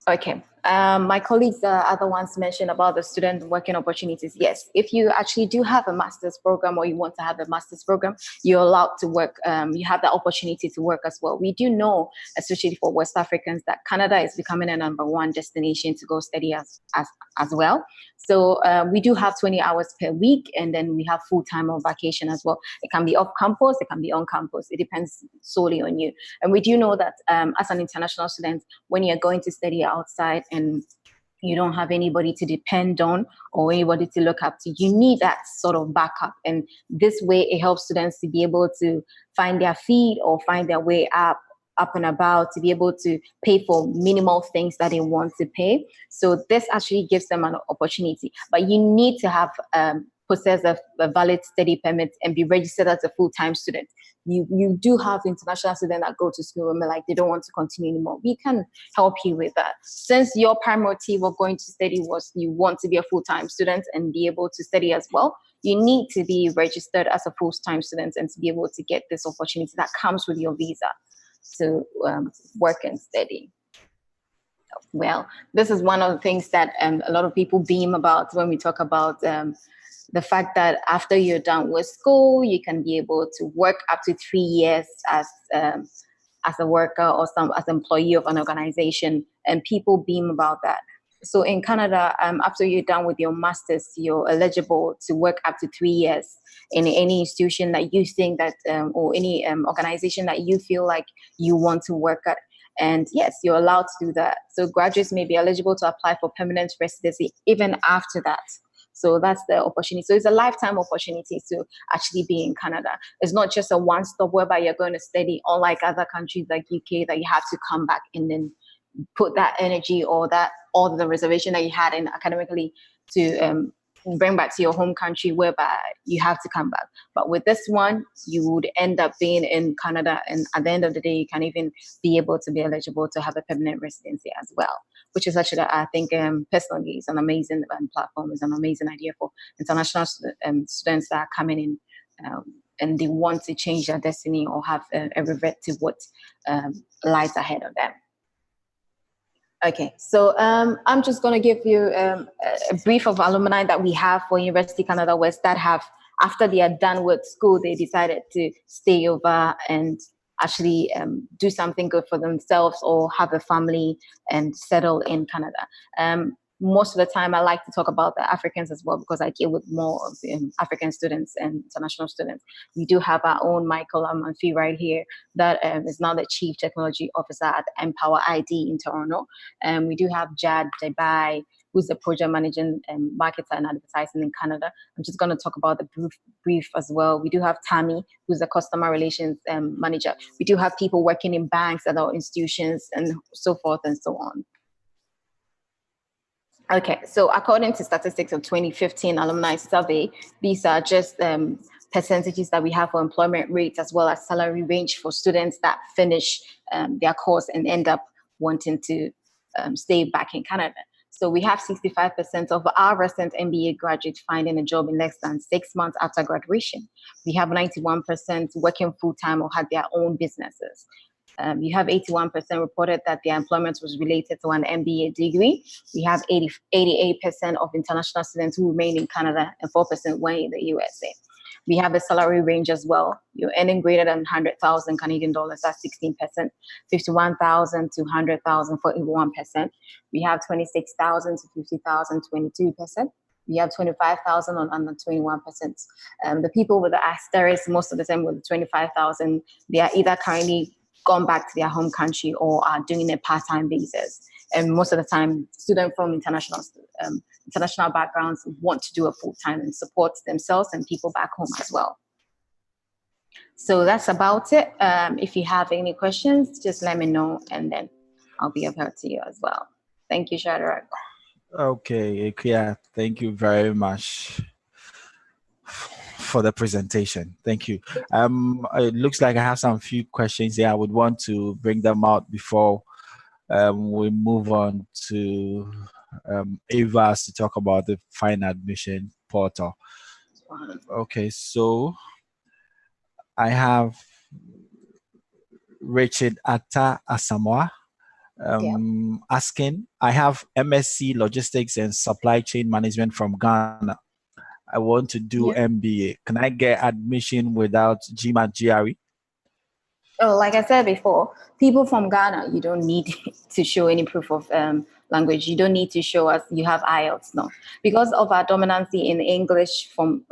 Okay, my colleagues, other ones mentioned about the student working opportunities. Yes, if you actually do have a master's program or you want to have a master's program, you're allowed to work. You have the opportunity to work as well. We do know, especially for West Africans, that Canada is becoming a #1 destination to go study as well. So we do have 20 hours per week, and then we have full-time on vacation as well. It can be off campus, it can be on campus. It depends solely on you. And we do know that as an international student, when you're going to study outside and you don't have anybody to depend on or anybody to look up to, you need that sort of backup. And this way it helps students to be able to find their feet or find their way up and about, to be able to pay for minimal things that they want to pay. So this actually gives them an opportunity. But you need to have possess a valid study permit and be registered as a full-time student. You do have international students that go to school and like they don't want to continue anymore. We can help you with that. Since your prime motive of going to study was you want to be a full-time student and be able to study as well, you need to be registered as a full-time student and to be able to get this opportunity that comes with your visa to work and study. Well, this is one of the things that a lot of people beam about when we talk about the fact that after you're done with school, you can be able to work up to 3 years as a worker or as an employee of an organization, and people beam about that. So in Canada, after you're done with your master's, you're eligible to work up to 3 years in any institution that you think that, or any organization that you feel like you want to work at. And yes, you're allowed to do that. So graduates may be eligible to apply for permanent residency even after that. So that's the opportunity. So it's a lifetime opportunity to actually be in Canada. It's not just a one-stop whereby you're going to study, unlike other countries like UK, that you have to come back and then put that energy or the reservation that you had in academically to bring back to your home country, whereby you have to come back. But with this one, you would end up being in Canada, and at the end of the day, you can even be able to be eligible to have a permanent residency as well, which is actually, I think, personally, is an amazing platform, is an amazing idea for international students that are coming in and they want to change their destiny or have a revert to what lies ahead of them. Okay, so I'm just going to give you a brief of alumni that we have for University Canada West that have, after they are done with school, they decided to stay over and actually do something good for themselves or have a family and settle in Canada. Most of the time, I like to talk about the Africans as well, because I deal with more of African students and international students. We do have our own Michael Amanfi right here that is now the Chief Technology Officer at Empower ID in Toronto. We do have Jad Debai, who's the Project Managing Marketer and Advertising in Canada. I'm just going to talk about the brief as well. We do have Tammy, who's the Customer Relations Manager. We do have people working in banks at our institutions and so forth and so on. Okay, so according to statistics of 2015 alumni survey, these are just percentages that we have for employment rates, as well as salary range for students that finish their course and end up wanting to stay back in Canada. So we have 65% of our recent MBA graduates finding a job in less than 6 months after graduation. We have 91% working full-time or had their own businesses. You have 81% reported that their employment was related to an MBA degree. We have 88% of international students who remain in Canada and 4% went in the USA. We have a salary range as well. You're earning greater than 100,000 Canadian dollars, that's 16%, 51,000 to 100,000 for 81%. We have 26,000 to 50,000, 22%. We have 25,000 on under 21%. The people with the asterisk, most of the time with 25,000, they are either currently gone back to their home country or are doing a part-time basis. And most of the time, students from international backgrounds want to do a full-time and support themselves and people back home as well. So that's about it. If you have any questions, just let me know, and then I'll be of help to you as well. Thank you, Shadrach. Okay, Ikea, thank you very much for the presentation. Thank you. It looks like I have some few questions here. I would want to bring them out before we move on to Ava's to talk about the fine admission portal. Okay, so I have Richard Atta Asamoah asking, I have MSc Logistics and Supply Chain Management from Ghana. I want to do MBA. Can I get admission without GMAT GRE? Oh, like I said before, people from Ghana, you don't need to show any proof of language. You don't need to show us you have IELTS, no. Because of our dominancy in English from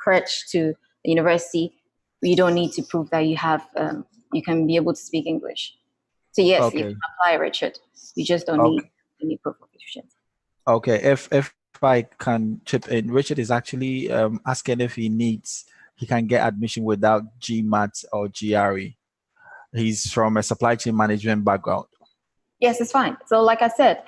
crèche to university, you don't need to prove that you have, you can be able to speak English. So yes, you can apply, Richard. You just don't need any proof of proficiency. Okay, if I can chip in, Richard is actually asking if he can get admission without GMAT or GRE. He's from a supply chain management background. Yes, it's fine. So like I said,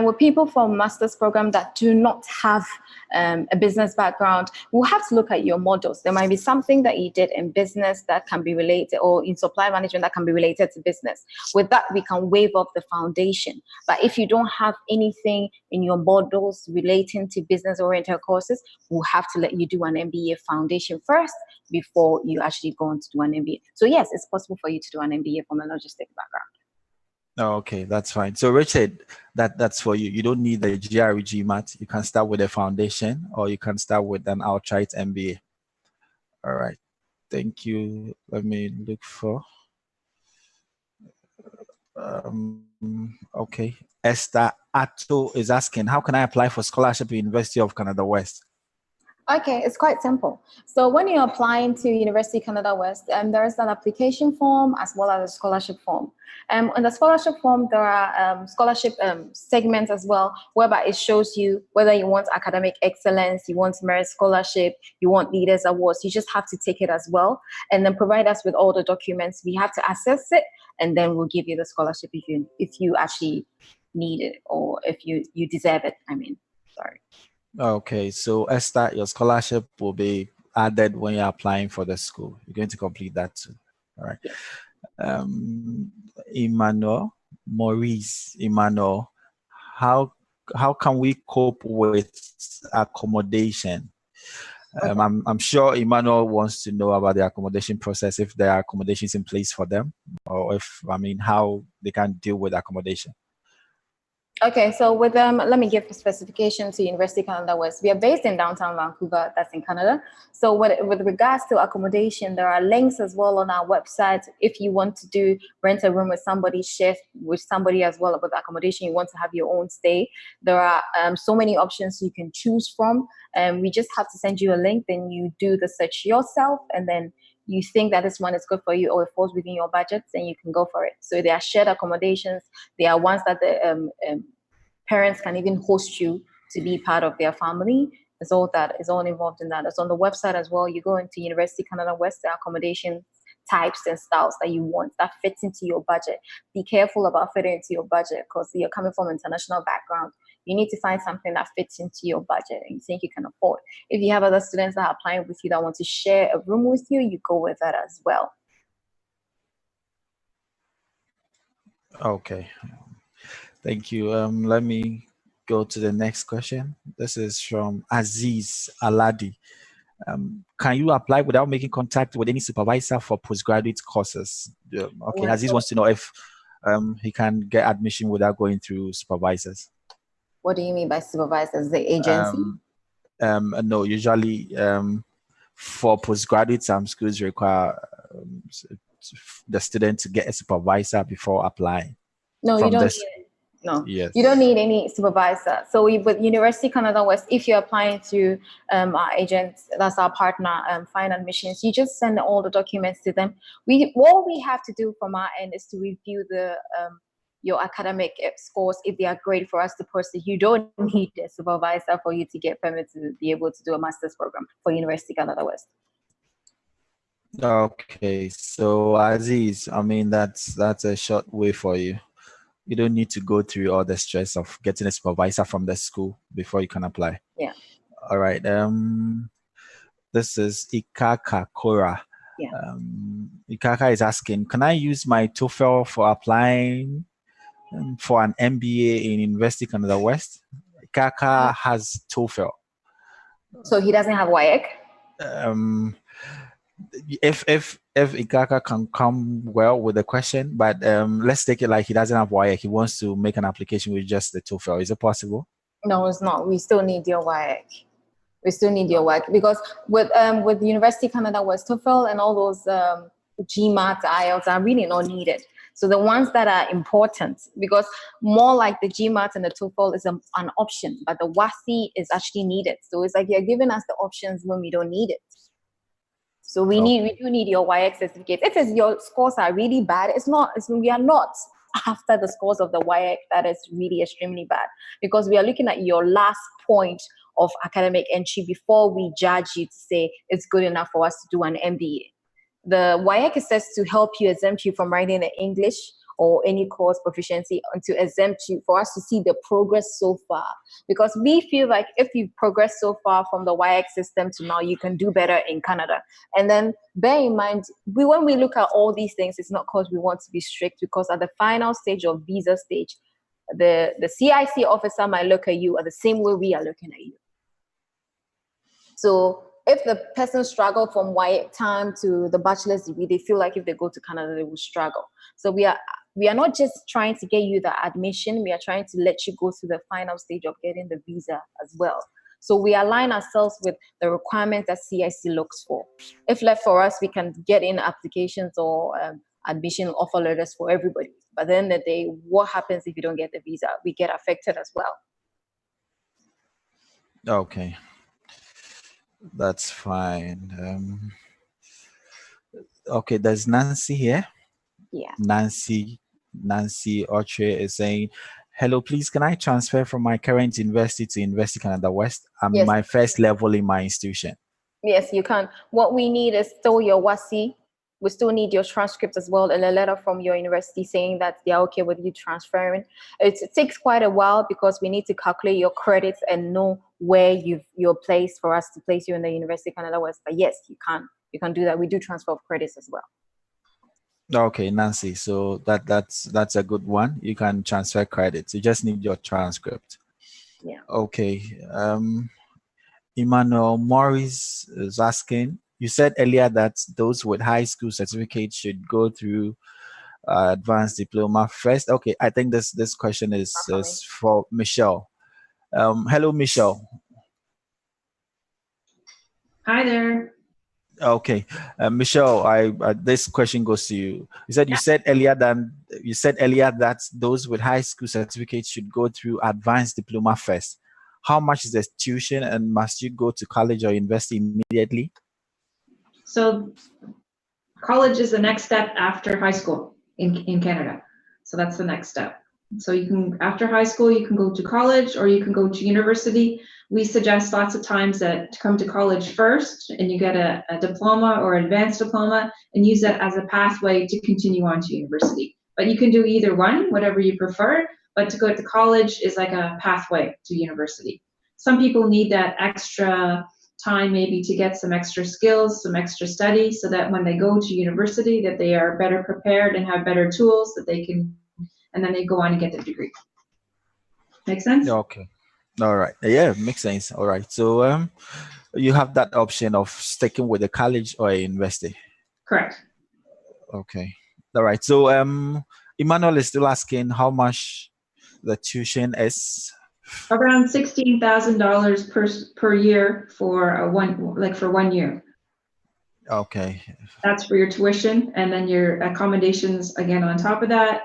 with people from master's program that do not have a business background, we'll have to look at your models. There might be something that you did in business that can be related, or in supply management that can be related to business. With that, we can waive off the foundation. But if you don't have anything in your models relating to business-oriented courses, we'll have to let you do an MBA foundation first before you actually go on to do an MBA. So yes, it's possible for you to do an MBA from a logistics background. Okay, that's fine. So Richard, that's for you. You don't need the GRE GMAT. You can start with a foundation, or you can start with an outright MBA. All right. Thank you. Let me look for. Okay. Esther Atto is asking, how can I apply for scholarship at University of Canada West? Okay, it's quite simple. So when you're applying to University of Canada West, there is an application form as well as a scholarship form. In the scholarship form, there are scholarship segments as well, whereby it shows you whether you want academic excellence, you want merit scholarship, you want leaders awards. You just have to take it as well, and then provide us with all the documents. We have to assess it, and then we'll give you the scholarship if you actually need it, or if you deserve it. I mean, sorry. Okay, so Esther, your scholarship will be added when you're applying for the school. You're going to complete that too. All right. Emmanuel, how can we cope with accommodation? I'm sure Emmanuel wants to know about the accommodation process, if there are accommodations in place for them, or how they can deal with accommodation. Okay, so with them, let me give a specification to University of Canada West. We are based in downtown Vancouver, that's in Canada. So with regards to accommodation, there are links as well on our website. If you want to rent a room with somebody, share with somebody as well with accommodation, you want to have your own stay, there are so many options you can choose from. We just have to send you a link, then you do the search yourself, and then you think that this one is good for you or it falls within your budget, then you can go for it. So there are shared accommodations. There are ones that the parents can even host you to be part of their family. It's all involved in that. It's on the website as well. You go into University of Canada West, the accommodation types and styles that you want that fits into your budget. Be careful about fitting into your budget, because you're coming from an international background. You need to find something that fits into your budget and you think you can afford. If you have other students that are applying with you that want to share a room with you, you go with that as well. Okay. Thank you. Let me go to the next question. This is from Aziz Aladi. Can you apply without making contact with any supervisor for postgraduate courses? Okay, Aziz wants to know if he can get admission without going through supervisors. What do you mean by supervisors? The agency? No, usually for postgraduate, some schools require the student to get a supervisor before applying. No, you don't need it. No, yes. You don't need any supervisor. So with University Canada West, if you're applying to our agent, that's our partner, Find Admissions, you just send all the documents to them. What we have to do from our end is to review your academic scores. If they are great for us to pursue, you don't need a supervisor for you to get permit to be able to do a master's program for University Canada West. Okay, so Aziz, I mean that's a short way for you. You don't need to go through all the stress of getting a supervisor from the school before you can apply. Yeah. All right. This is Ikaka Kora. Yeah. Ikaka is asking, can I use my TOEFL for applying for an MBA in University Canada West? Ikaka has TOEFL. So he doesn't have WIAC? If Ikaka can come well with the question, but let's take it like he doesn't have WIAC. He wants to make an application with just the TOEFL. Is it possible? No, it's not. We still need your WIAC. We still need your WIAC because with University Canada West, TOEFL and all those GMAT, IELTS are really not needed. So the ones that are important, because more like the GMAT and the TOEFL is an option, but the WASI is actually needed. So it's like you're giving us the options when we don't need it. So we do need your WIAC certificate. If your scores are really bad, we are not after the scores of the WIAC that is really extremely bad, because we are looking at your last point of academic entry before we judge you to say it's good enough for us to do an MBA. The WIAC is says to help you, exempt you from writing the English or any course proficiency, and to exempt you for us to see the progress so far. Because we feel like if you progress so far from the WIAC system to now, you can do better in Canada. And then bear in mind, when we look at all these things, it's not because we want to be strict, because at the final stage of visa stage, the CIC officer might look at you at the same way we are looking at you. So if the person struggled from WIAC time to the bachelor's degree, they feel like if they go to Canada, they will struggle. So we are not just trying to get you the admission, we are trying to let you go through the final stage of getting the visa as well. So we align ourselves with the requirements that CIC looks for. If left for us, we can get in applications or admission offer letters for everybody. But then the day, what happens if you don't get the visa? We get affected as well. Okay. That's fine. Okay, there's Nancy here. Yeah. Nancy Oche is saying, hello, please, can I transfer from my current university to University Canada West? I'm Yes. my first level in my institution. Yes, you can. What we need is still your WASI. We still need your transcript as well, and a letter from your university saying that they're okay with you transferring. It takes quite a while because we need to calculate your credits and know where you're placed for us to place you in the University of Canada West. But yes, you can do that. We do transfer of credits as well. Okay, Nancy. So that's a good one. You can transfer credits. You just need your transcript. Yeah. Okay. Emmanuel Morris is asking, you said earlier that those with high school certificates should go through advanced diploma first. Okay, I think this question is for Michelle. Hello, Michelle. Hi there. Okay, Michelle, this question goes to you. You said earlier that those with high school certificates should go through advanced diploma first. How much is the tuition, and must you go to college or university immediately? So college is the next step after high school in Canada. So that's the next step. So you can, after high school, you can go to college or you can go to university. We suggest lots of times that to come to college first and you get a diploma or advanced diploma and use that as a pathway to continue on to university. But you can do either one, whatever you prefer. but to go to college is like a pathway to university. Some people need that extra time maybe to get some extra skills, some extra study, so that when they go to university that they are better prepared and have better tools that they can, and then they go on and get their degree. Make sense? Okay. All right. Yeah, makes sense. All right. So you have that option of sticking with the college or a university. Correct. Okay. All right. So Emmanuel is still asking how much the tuition is. Around $16,000 per year for for 1 year. Okay. That's for your tuition, and then your accommodations again on top of that.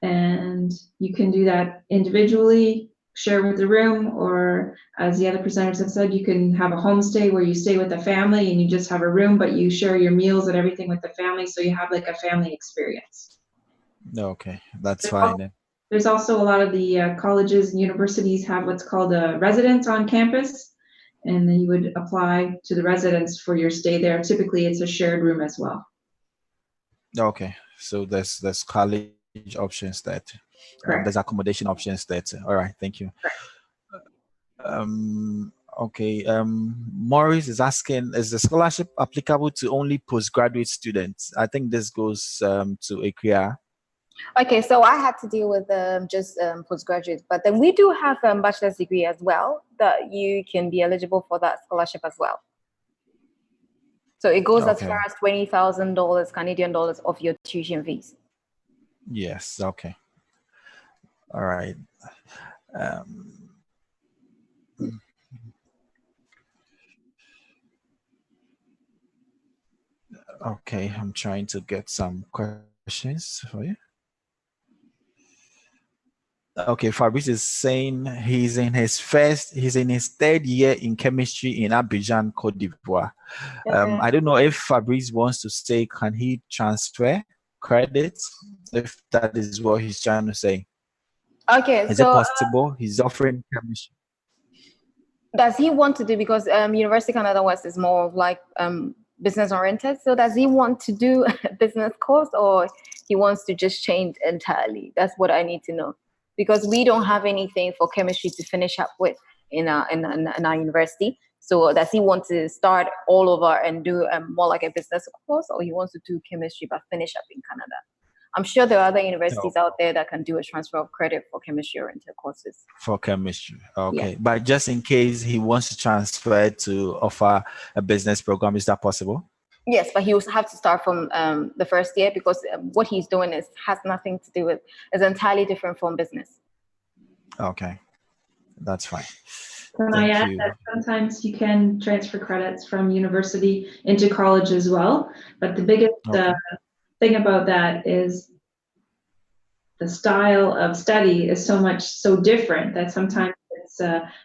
And you can do that individually, share with the room, or as the other presenters have said, you can have a homestay where you stay with a family and you just have a room, but you share your meals and everything with the family, so you have like a family experience. Okay, that's fine then. There's also a lot of the colleges and universities have what's called a residence on campus, and then you would apply to the residence for your stay there. Typically, it's a shared room as well. Okay, so there's college options that there's accommodation options that. All right, thank you. Okay, Maurice is asking, is the scholarship applicable to only postgraduate students? I think this goes to Ikea. Okay, so I had to deal with just postgraduate, but then we do have a bachelor's degree as well that you can be eligible for that scholarship as well. So it goes as far as $20,000 Canadian dollars of your tuition fees. Yes. Okay. All right. Okay, I'm trying to get some questions for you. Okay, Fabrice is saying he's in his third year in chemistry in Abidjan, Cote d'Ivoire. I don't know if Fabrice wants to say, can he transfer credits? If that is what he's trying to say. Okay, is it possible? He's offering chemistry. Does he want to do, because University Canada West is more of like business oriented, so does he want to do a business course, or he wants to just change entirely? That's what I need to know, because we don't have anything for chemistry to finish up with in our university. So does he want to start all over and do more like a business course, or he wants to do chemistry but finish up in Canada? I'm sure there are other universities out there that can do a transfer of credit for chemistry-oriented courses. For chemistry, okay. Yeah. But just in case he wants to transfer to offer a business program, is that possible? Yes, but he will have to start from the first year, because what he's doing has nothing to do with, is entirely different from business. Okay, that's fine. Can I add that sometimes you can transfer credits from university into college as well, but the biggest thing about that is the style of study is so different that sometimes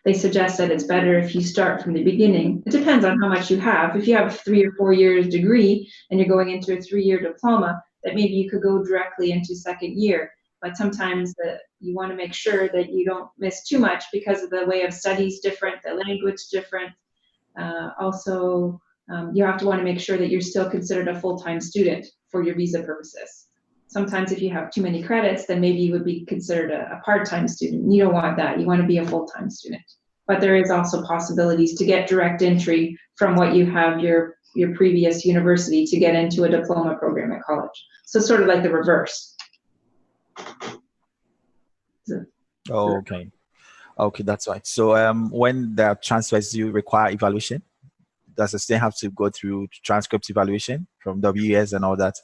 they suggest that it's better if you start from the beginning. It depends on how much you have. If you have a 3 or 4 years degree and you're going into a 3-year diploma, that maybe you could go directly into second year. But sometimes you want to make sure that you don't miss too much, because of the way of study is different, the language different. Also, you have to want to make sure that you're still considered a full-time student for your visa purposes. Sometimes if you have too many credits, then maybe you would be considered a part-time student. You don't want that. You want to be a full-time student. But there is also possibilities to get direct entry from what you have your previous university to get into a diploma program at college. So sort of like the reverse. Okay. Okay, that's right. So when the transfers, you require evaluation? Does the student have to go through transcript evaluation from WES and all that?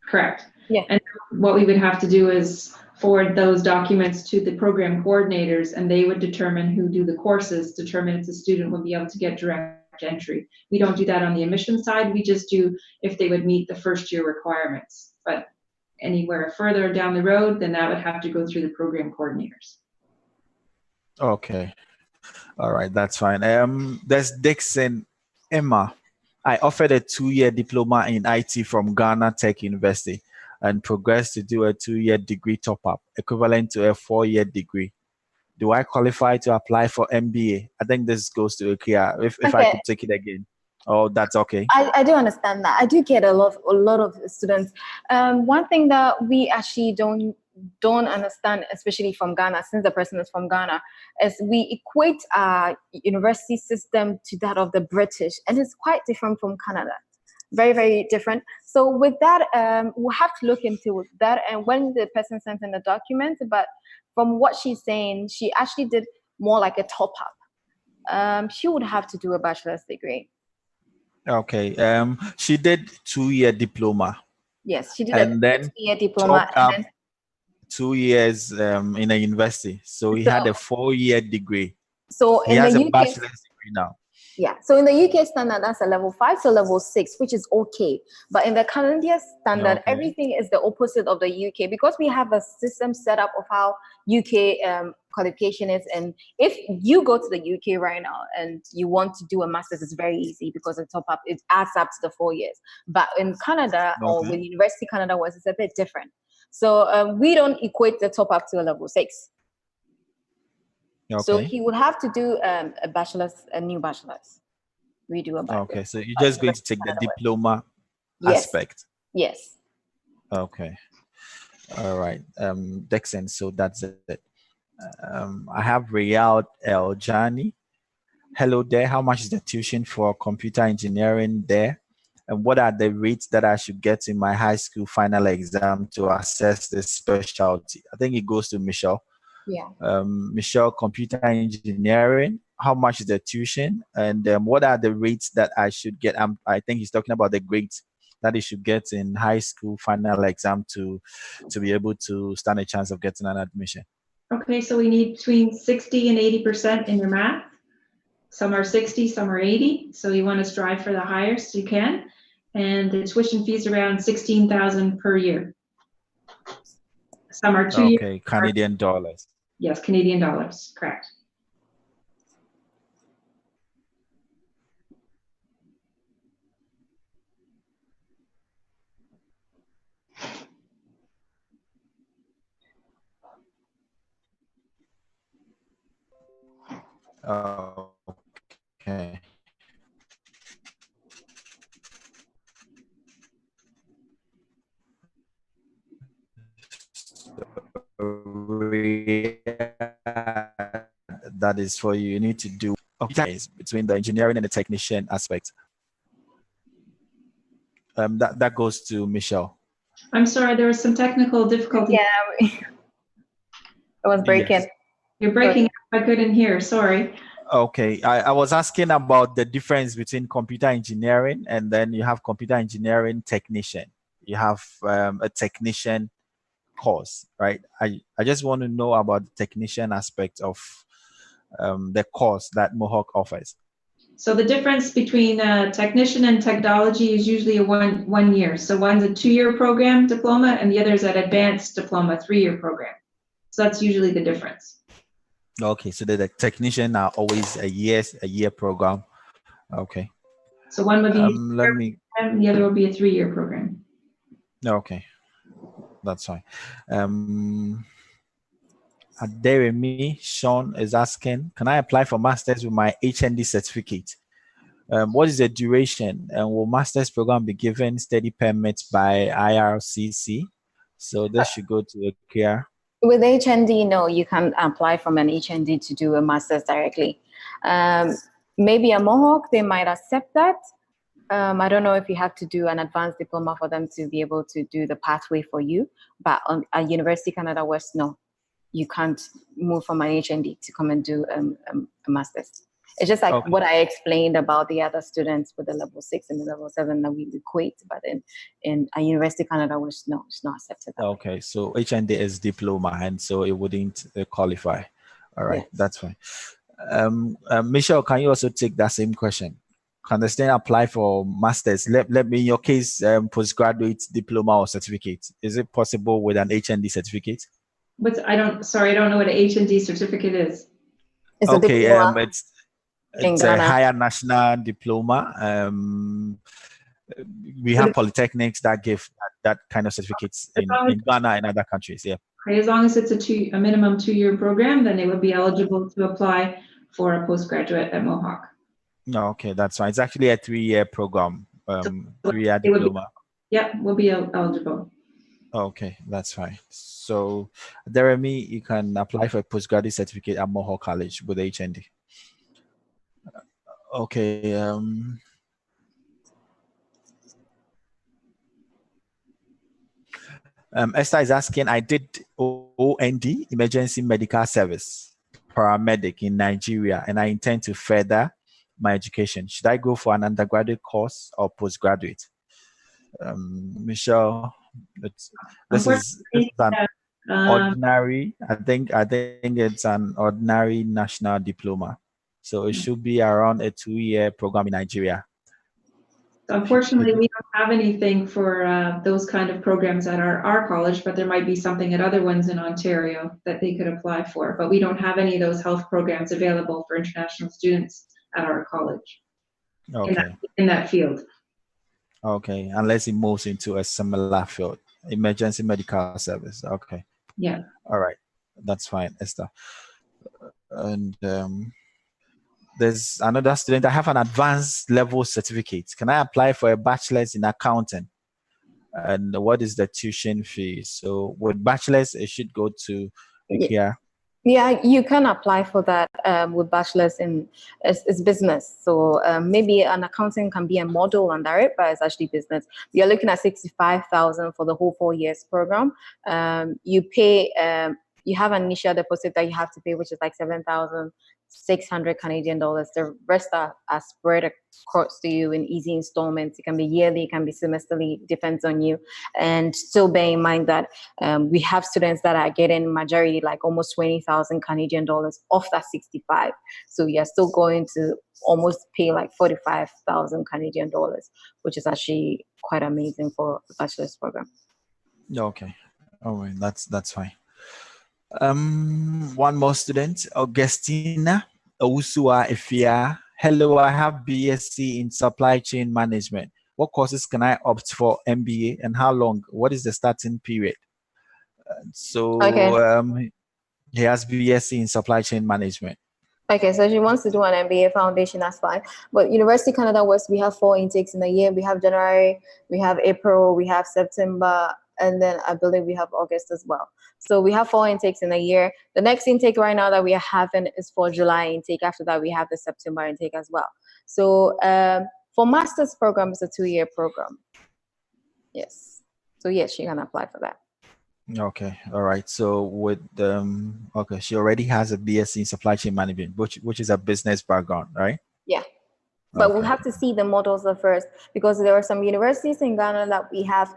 Correct. Yeah. And what we would have to do is forward those documents to the program coordinators, and they would determine who do the courses, determine if the student will be able to get direct entry. We don't do that on the admission side. We just do if they would meet the first year requirements. But anywhere further down the road, then that would have to go through the program coordinators. Okay. All right, that's fine. There's Dixon Emma. I offered a 2-year diploma in IT from Ghana Tech University and progressed to do a 2-year degree top-up, equivalent to a 4-year degree. Do I qualify to apply for MBA? I think this goes to Ikea. If I could take it again. Oh, that's okay. I do understand that. I do get a lot of students. One thing that we actually don't don't understand, especially from Ghana, since the person is from Ghana, is we equate our university system to that of the British, and it's quite different from Canada. Very, very different. So with that, we'll have to look into that. And when the person sent in the document, but from what she's saying, she actually did more like a top up. She would have to do a bachelor's degree. Okay. She did 2-year diploma. Yes, she did and then 2-year diploma. topped up 2 years in a university. So he had a 4-year degree. So he has a bachelor's degree now. Yeah. So in the UK standard, that's a level 5, so level 6, which is okay. But in the Canadian standard, everything is the opposite of the UK, because we have a system set up of how UK qualification is. And if you go to the UK right now and you want to do a master's, it's very easy because the top up, it adds up to the 4 years. But in Canada or with University Canada West, it's a bit different. So we don't equate the top up to a level 6. Okay. So he would have to do a bachelor's, a new bachelor's. We do a bachelor's. Okay, so you're just going to take the diploma aspect. Yes. Okay. All right. Dixon, so that's it. I have Riyad El Jani. Hello there. How much is the tuition for computer engineering there? And what are the rates that I should get in my high school final exam to assess the specialty? I think it goes to Michelle. Yeah. Michelle, computer engineering, how much is the tuition? And what are the rates that I should get? I think he's talking about the grades that he should get in high school final exam to be able to stand a chance of getting an admission. Okay, so we need between 60 and 80% in your math. Some are 60, some are 80. So you want to strive for the highest you can. And the tuition fees around 16,000 per year. Some are 2 years. Okay, Canadian dollars. Yes, Canadian dollars, correct. Okay. That is for you. You need to do between the engineering and the technician aspect. That goes to Michelle. I'm sorry, there was some technical difficulty. Yeah, it was breaking. Yes. You're breaking up. I couldn't hear. Sorry. Okay, I was asking about the difference between computer engineering and then you have computer engineering technician. You have a technician course, right? I just want to know about the technician aspect of the course that Mohawk offers. So the difference between technician and technology is usually a one year. So one's a 2-year program diploma and the other is an advanced diploma 3-year program. So that's usually the difference. Okay, so the technician are always a year program. Okay. So one would be and the other will be a 3-year program. Okay, that's fine. Aderemi Sean is asking, can I apply for masters with my HND certificate? What is the duration, and will master's program be given study permits by IRCC? So this should go to Akia. With HND, no, you can apply from an HND to do a master's directly. Maybe a Mohawk, they might accept that. I don't know if you have to do an advanced diploma for them to be able to do the pathway for you. But at University Canada West, no, you can't move from an HND to come and do a master's. It's just like what I explained about the other students with the level 6 and the level 7 that we equate, but in a University Canada West, no, it's not accepted. Okay, so HND is diploma, and so it wouldn't qualify. All right, yes. That's fine. Michelle, can you also take that same question? Can the student apply for masters? Let me, in your case, postgraduate diploma or certificate. Is it possible with an HND certificate? But I don't know what an HND certificate is. It's it's a higher national diploma. We have polytechnics that give that kind of certificates in Ghana and other countries. Yeah. As long as it's a minimum 2-year program, then they would be eligible to apply for a postgraduate at Mohawk. No, okay, that's fine. It's actually a 3-year program, 3-year diploma. Will be eligible. Okay, that's fine. So, Jeremy, you can apply for a postgraduate certificate at Mohawk College with HND. Okay. Esther is asking, I did OND, Emergency Medical Service, paramedic in Nigeria, and I intend to further my education. Should I go for an undergraduate course or postgraduate? Michelle, this is an ordinary. I think it's an ordinary national diploma, so it should be around a 2-year program in Nigeria. Unfortunately, we don't have anything for those kind of programs at our college, but there might be something at other ones in Ontario that they could apply for. But we don't have any of those health programs available for international students at our college. Okay. In that field. Okay, unless it moves into a similar field, emergency medical service. Okay. Yeah. All right, that's fine, Esther. And there's another student. I have an advanced level certificate. Can I apply for a bachelor's in accounting? And what is the tuition fee? So with bachelor's, it should go to IKEA. Yeah, you can apply for that with bachelor's in it's business. So maybe an accounting can be a model under it, but it's actually business. You're looking at 65,000 for the whole 4 years program. You pay. You have an initial deposit that you have to pay, which is like 7,600 Canadian dollars. The rest are spread across to you in easy installments. It can be yearly, it can be semesterly, depends on you. And still bear in mind that we have students that are getting majority like almost 20,000 Canadian dollars off that 65. So you're still going to almost pay like 45,000 Canadian dollars, which is actually quite amazing for a bachelor's program. Okay, all right, that's fine. One more student, Augustina Owusua Efia. Hello, I have BSc in supply chain management. What courses can I opt for MBA and how long? What is the starting period? He has BSc in supply chain management. Okay, so she wants to do an MBA foundation, that's fine. But University Canada West, we have 4 intakes in a year. We have January, we have April, we have September, and then I believe we have August as well. So we have 4 intakes in a year. The next intake right now that we are having is for July intake. After that, we have the September intake as well. So for master's program, it's a 2-year program. Yes. So yes, she can apply for that. Okay, all right. So with okay, she already has a BSc in supply chain management, which is a business background, right? Yeah. But we'll have to see the models at first, because there are some universities in Ghana that we have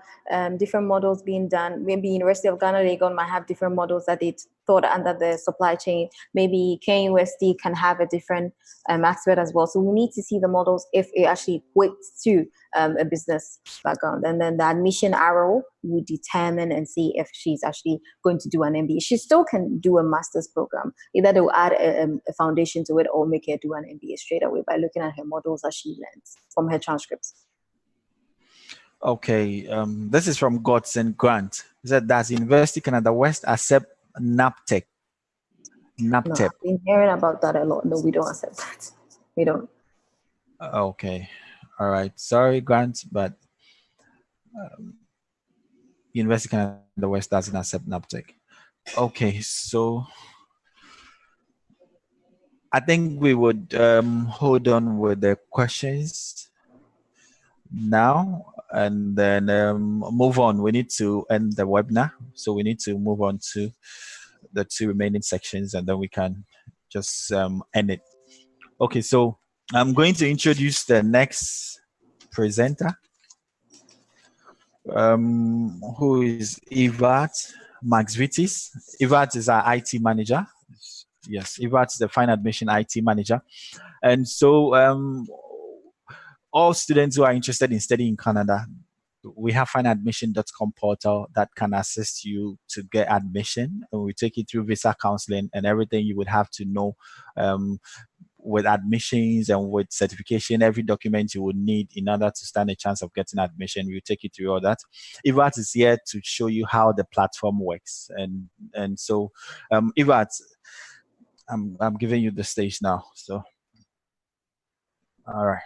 different models being done. Maybe University of Ghana, Legon might have different models that they thought under the supply chain. Maybe KUSD can have a different aspect as well. So we need to see the models if it actually equates to a business background. And then the admission arrow would determine and see if she's actually going to do an MBA. She still can do a master's program. Either they'll add a foundation to it or make her do an MBA straight away by looking at her models that she learns from her transcripts. Okay, this is from Godson Grant. He said, does University Canada West accept NAPTEP? NAPTEP. No, I've been hearing about that a lot. No, we don't accept that. We don't. Okay, all right. Sorry, Grant, but University Canada West doesn't accept NAPTEP. Okay, so I think we would hold on with the questions now and then move on. We need to end the webinar, so we need to move on to the 2 remaining sections and then we can just end it. Okay, so I'm going to introduce the next presenter, who is Ivat Maxvitis. Ivat is our IT manager. Yes, Ivat is the fine admission IT manager. And so all students who are interested in studying in Canada, we have fineadmission.com portal that can assist you to get admission, and we take you through visa counseling and everything you would have to know with admissions and with certification, every document you would need in order to stand a chance of getting admission. We'll take you through all that. Ivat is here to show you how the platform works. And so Ivat, I'm giving you the stage now. So all right.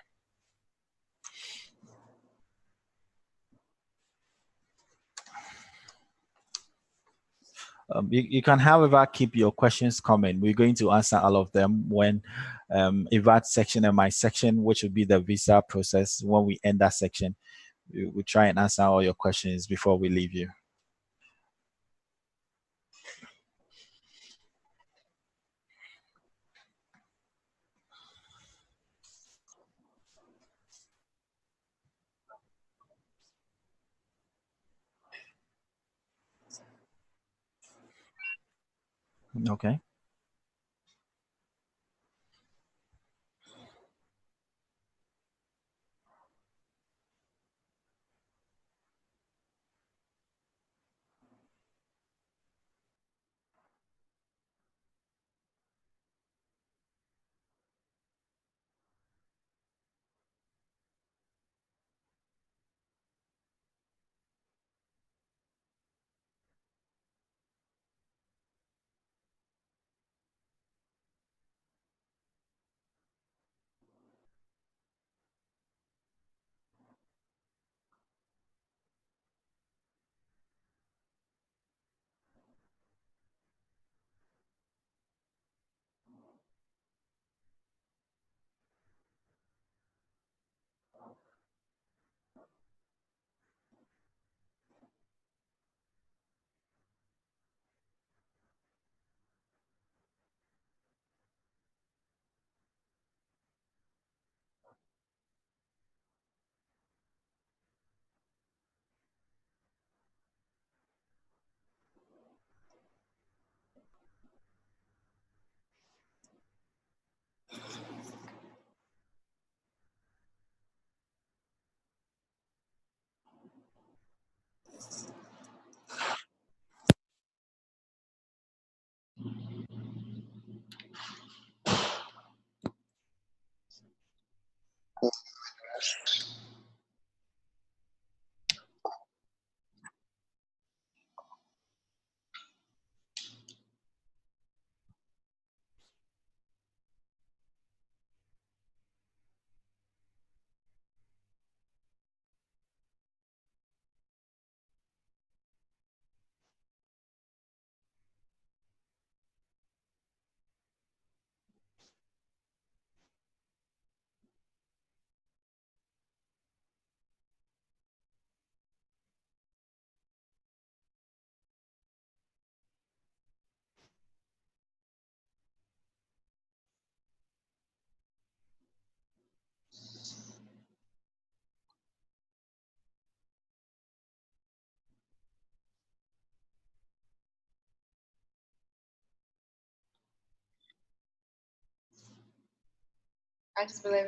You can, however, keep your questions coming. We're going to answer all of them when Ivat's section and my section, which will be the visa process. When we end that section, we'll try and answer all your questions before we leave you. Okay.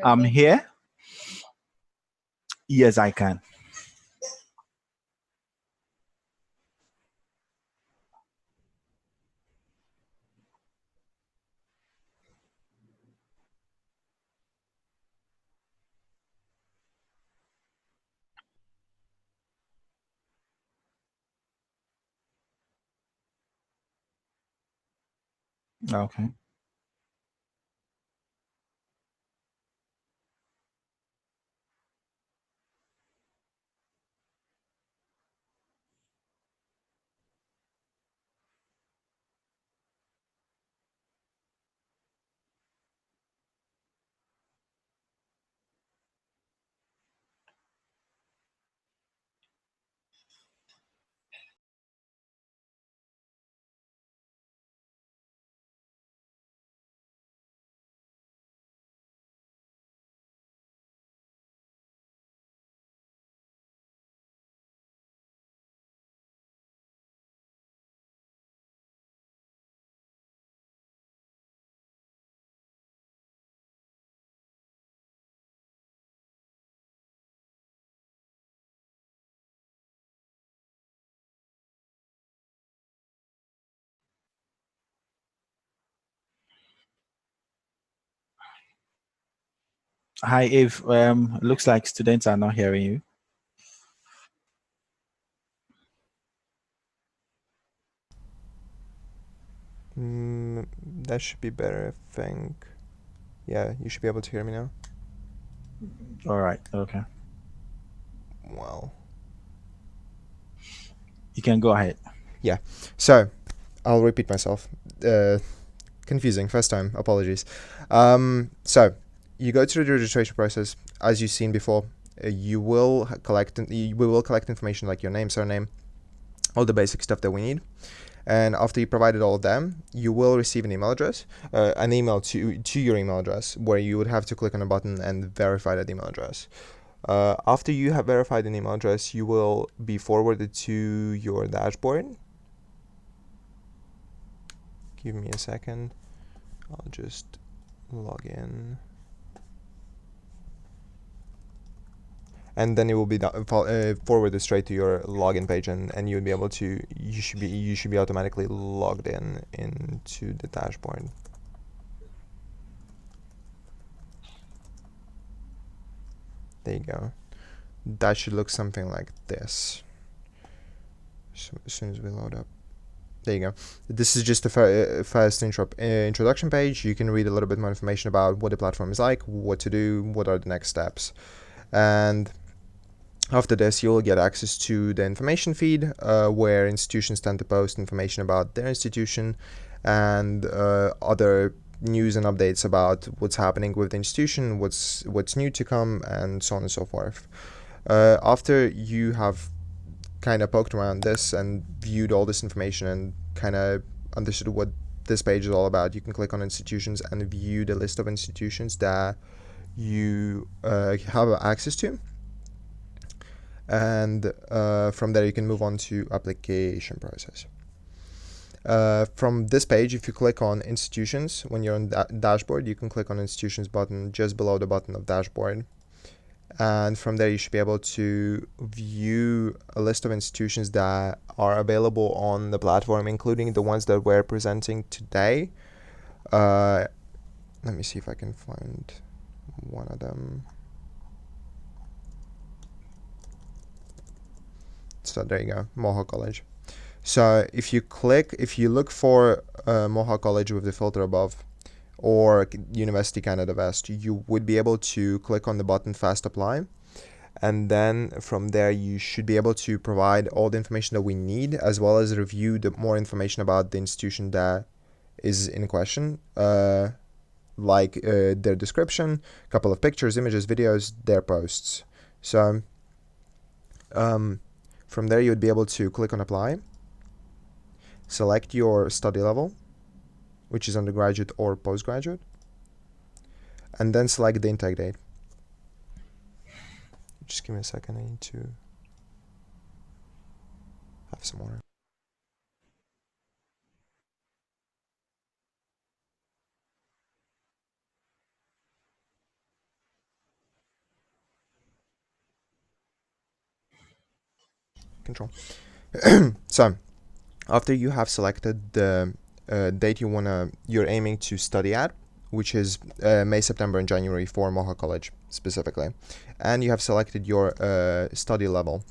I'm here. Yes, I can. Okay. Hi, Eve. Looks like students are not hearing you. That should be better, I think. Yeah, you should be able to hear me now. All right. Okay. Well, You can go ahead. yeah. So, I'll repeat myself. Confusing, first time, apologies. So you go through the registration process. As you've seen before, we will collect information like your name, surname, all the basic stuff that we need. And after you provided all of them, you will receive an email address, an email to your email address, where you would have to click on a button and verify that email address. After you have verified an email address, you will be forwarded to your dashboard. Give me a second. I'll just log in. And then it will be forwarded straight to your login page, and you'll be able to you should be automatically logged into the dashboard. There you go. That should look something like this. So as soon as we load up, there you go. This is just the first introduction page. You can read a little bit more information about what the platform is like, what to do, what are the next steps, and after this, you'll get access to the information feed, where institutions tend to post information about their institution and other news and updates about what's happening with the institution, what's new to come, and so on and so forth. After you have kind of poked around this and viewed all this information and kind of understood what this page is all about, you can click on institutions and view the list of institutions that you have access to. And from there you can move on to application process. From this page, if you click on institutions, when you're on dashboard, you can click on institutions button just below the button of dashboard. And from there you should be able to view a list of institutions that are available on the platform, including the ones that we're presenting today. Let me see if I can find one of them. So there you go, Mohawk College. So if you look for Mohawk College with the filter above, or University Canada West, you would be able to click on the button Fast Apply. And then from there, you should be able to provide all the information that we need, as well as review the more information about the institution that is in question, like their description, a couple of pictures, images, videos, their posts. So from there, you would be able to click on Apply, select your study level, which is undergraduate or postgraduate, and then select the intake date. Just give me a second, I need to have some water. Control. So after you have selected the date you're aiming to study at, which is May, September, and January for Mohawk College specifically, and you have selected your study level,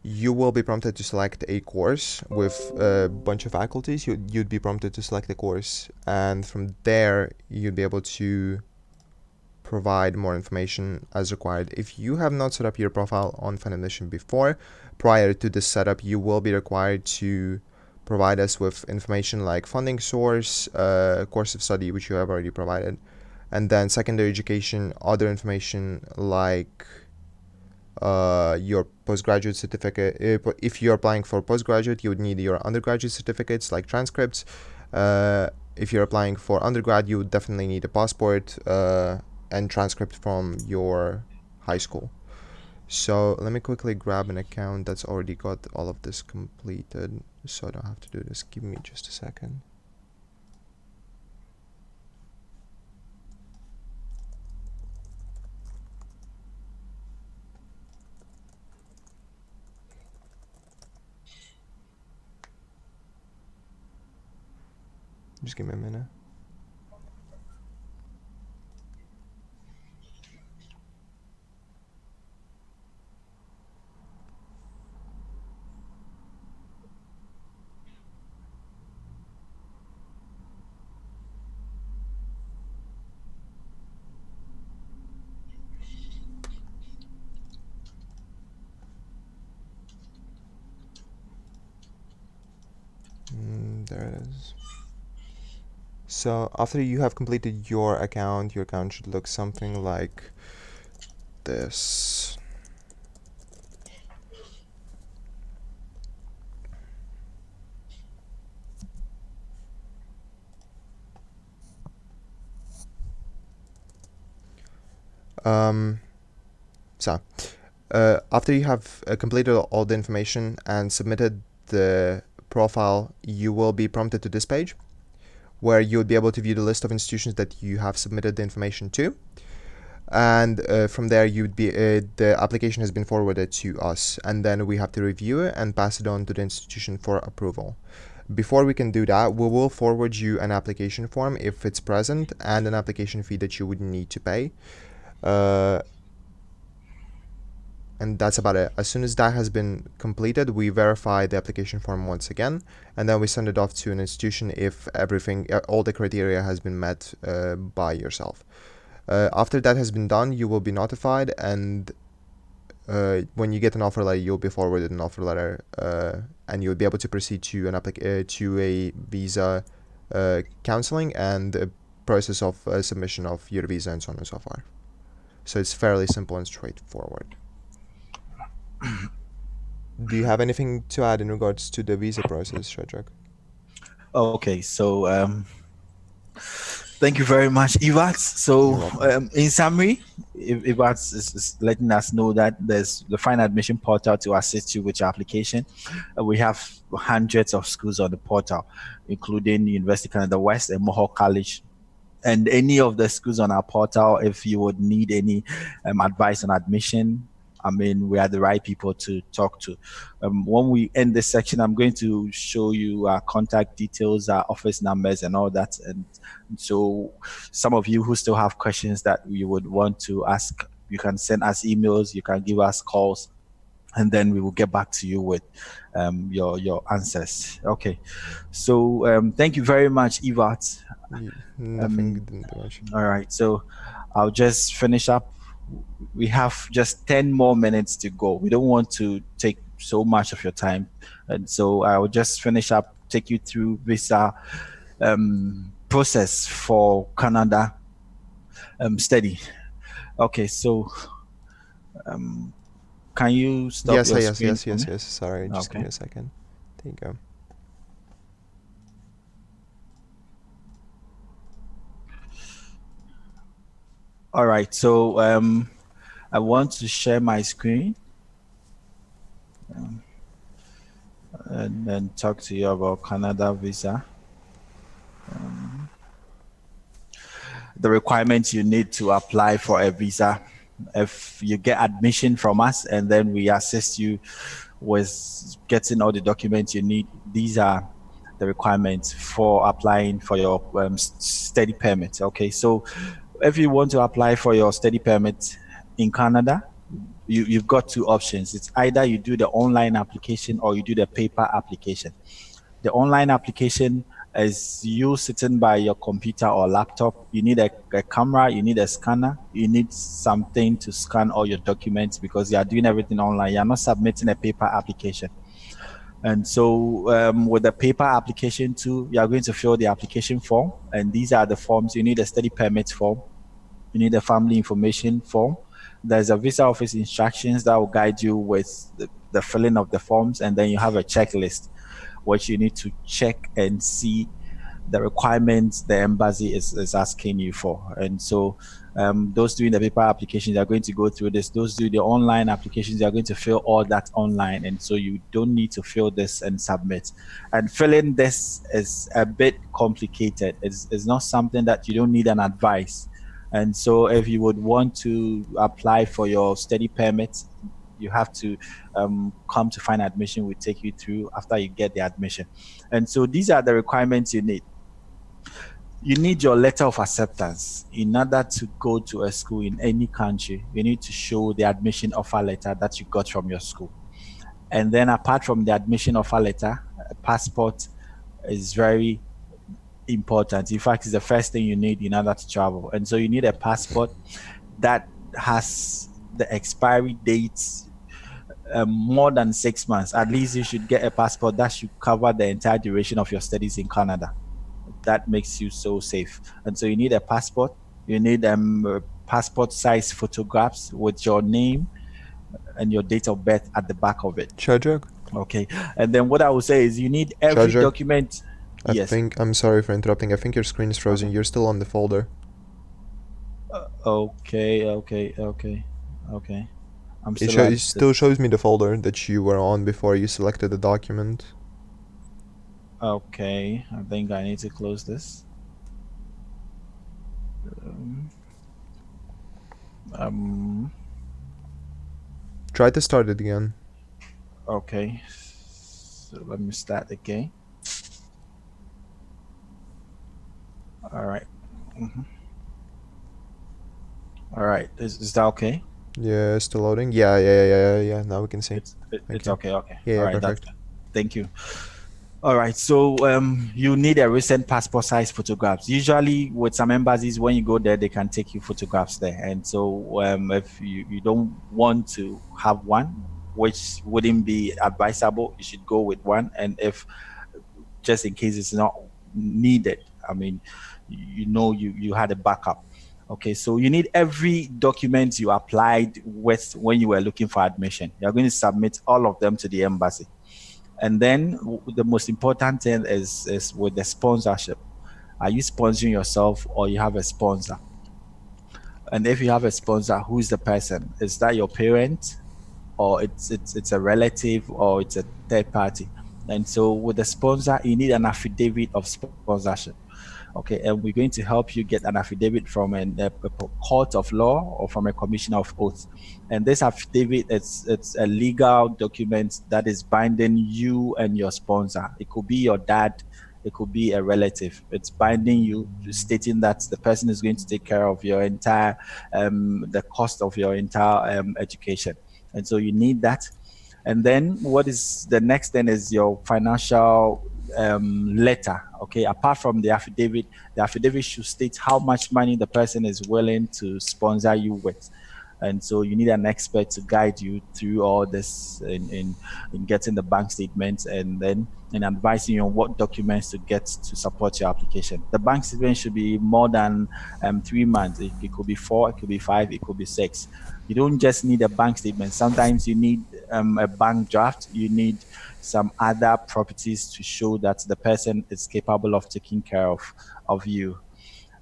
you will be prompted to select a course with a bunch of faculties. You'd be prompted to select a course, and from there you'd be able to provide more information as required. If you have not set up your profile on Funimation before, prior to this setup, you will be required to provide us with information like funding source, course of study, which you have already provided, and then secondary education, other information like your postgraduate certificate. If you're applying for postgraduate, you would need your undergraduate certificates like transcripts. If you're applying for undergrad, you would definitely need a passport and transcript from your high school. So let me quickly grab an account that's already got all of this completed, so I don't have to do this. Give me just a second. Just give me a minute. There it is. So after you have completed your account should look something like this. So after you have completed all the information and submitted the profile, you will be prompted to this page where you would be able to view the list of institutions that you have submitted the information to. And from there, you'd be the application has been forwarded to us, and then we have to review it and pass it on to the institution for approval. Before we can do that, we will forward you an application form if it's present, and an application fee that you would need to pay. And that's about it. As soon as that has been completed, we verify the application form once again, and then we send it off to an institution if everything, all the criteria has been met by yourself. After that has been done, you will be notified, and when you get an offer letter, you'll be forwarded an offer letter, and you'll be able to proceed to to a visa counseling and a process of submission of your visa and so on and so forth. So it's fairly simple and straightforward. Do you have anything to add in regards to the visa process, Shadrach? Okay, so thank you very much, Ivax. So, in summary, Ivax is letting us know that there's the Find Admission portal to assist you with your application. We have hundreds of schools on the portal, including University of Canada West and Mohawk College. And any of the schools on our portal, if you would need any advice on admission, I mean, we are the right people to talk to. When we end this section, I'm going to show you our contact details, our office numbers, and all that. And so some of you who still have questions that you would want to ask, you can send us emails, you can give us calls, and then we will get back to you with your answers. Okay. So thank you very much, Ivat. Nothing much. All right. So I'll just finish up. We have just 10 more minutes to go. We don't want to take so much of your time. And so I will just finish up, take you through visa process for Canada study. Okay, so can you stop your screen? Yes. Sorry, just give me a second. There you go. All right, so I want to share my screen and then talk to you about Canada visa. The requirements you need to apply for a visa. If you get admission from us and then we assist you with getting all the documents you need, these are the requirements for applying for your study permit. Okay, so if you want to apply for your study permit in Canada, you've got two options. It's either you do the online application or you do the paper application. The online application is you sitting by your computer or laptop. You need a camera, you need a scanner, you need something to scan all your documents because you are doing everything online. You're not submitting a paper application. And so with the paper application too, you are going to fill the application form. And these are the forms. You need a study permit form. You need a family information form. There's a visa office instructions that will guide you with the filling of the forms. And then you have a checklist, which you need to check and see the requirements the embassy is asking you for. And so those doing the paper applications are going to go through this. Those do the online applications, they are going to fill all that online. And so you don't need to fill this and submit. And filling this is a bit complicated. It's not something that you don't need an advice. And so if you would want to apply for your study permit, you have to come to Find Admission. We take you through after you get the admission. And so these are the requirements you need. You need your letter of acceptance. In order to go to a school in any country, you need to show the admission offer letter that you got from your school. And then apart from the admission offer letter, a passport is very important. In fact, it's the first thing you need in order to travel. And so you need a passport that has the expiry dates more than 6 months, at least you should get a passport that should cover the entire duration of your studies in Canada. That makes you so safe. And so you need a passport. You need passport size photographs with your name and your date of birth at the back of it. Shajak? Okay. And then what I would say is you need every Shajak, document. Yes. I'm sorry for interrupting. I think your screen is frozen. Okay. You're still on the folder. Okay. I'm still It still shows me the folder that you were on before you selected the document. Okay, I think I need to close this. Try to start it again. Okay, so let me start again. All right. All right, is that okay? Yeah, still loading. Yeah. Now we can see. It's you. okay. Okay. Yeah, All right. perfect. Thank you. All right. So you need a recent passport size photographs. Usually with some embassies, when you go there, they can take you photographs there. And so if you don't want to have one, which wouldn't be advisable, you should go with one. And if just in case it's not needed, I mean, you had a backup. Okay, so you need every document you applied with when you were looking for admission. You're going to submit all of them to the embassy. And then the most important thing is with the sponsorship. Are you sponsoring yourself or you have a sponsor? And if you have a sponsor, who is the person? Is that your parent, or it's a relative, or it's a third party? And so with the sponsor, you need an affidavit of sponsorship. Okay, and we're going to help you get an affidavit from a court of law or from a commissioner of oaths. And this affidavit, it's a legal document that is binding you and your sponsor. It could be your dad, it could be a relative. It's binding you, stating that the person is going to take care of your entire, the cost of your entire education. And so you need that. And then what is the next thing is your financial letter. Okay, apart from the affidavit should state how much money the person is willing to sponsor you with. And so you need an expert to guide you through all this in getting the bank statements, and then in advising you on what documents to get to support your application. The bank statement should be more than 3 months. It could be 4, it could be 5, it could be 6. You don't just need a bank statement. Sometimes you need a bank draft. You need some other properties to show that the person is capable of taking care of you.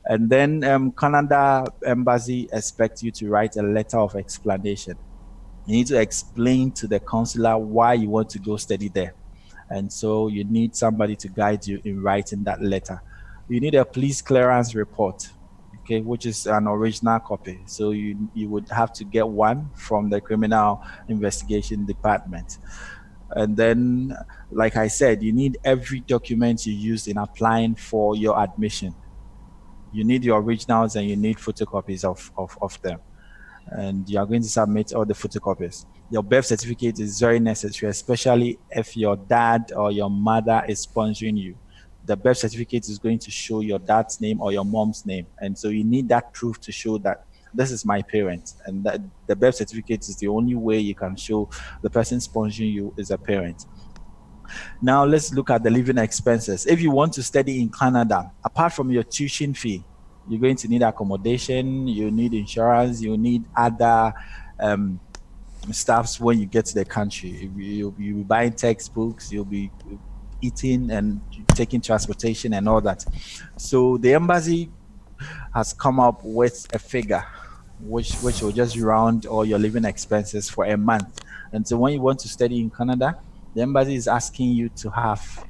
And then Canada Embassy expects you to write a letter of explanation. You need to explain to the consular why you want to go study there. And so you need somebody to guide you in writing that letter. You need a police clearance report, okay, which is an original copy. So you would have to get one from the criminal investigation department. And then, like I said, you need every document you used in applying for your admission. You need your originals and you need photocopies of them. And you are going to submit all the photocopies. Your birth certificate is very necessary, especially if your dad or your mother is sponsoring you. The birth certificate is going to show your dad's name or your mom's name. And so you need that proof to show that this is my parent. And that the birth certificate is the only way you can show the person sponsoring you is a parent. Now let's look at the living expenses. If you want to study in Canada, apart from your tuition fee, you're going to need accommodation, you need insurance, you need other stuffs when you get to the country. You'll be buying textbooks, you'll be eating and taking transportation and all that. So the embassy has come up with a figure which will just round all your living expenses for a month. And so when you want to study in Canada, the embassy is asking you to have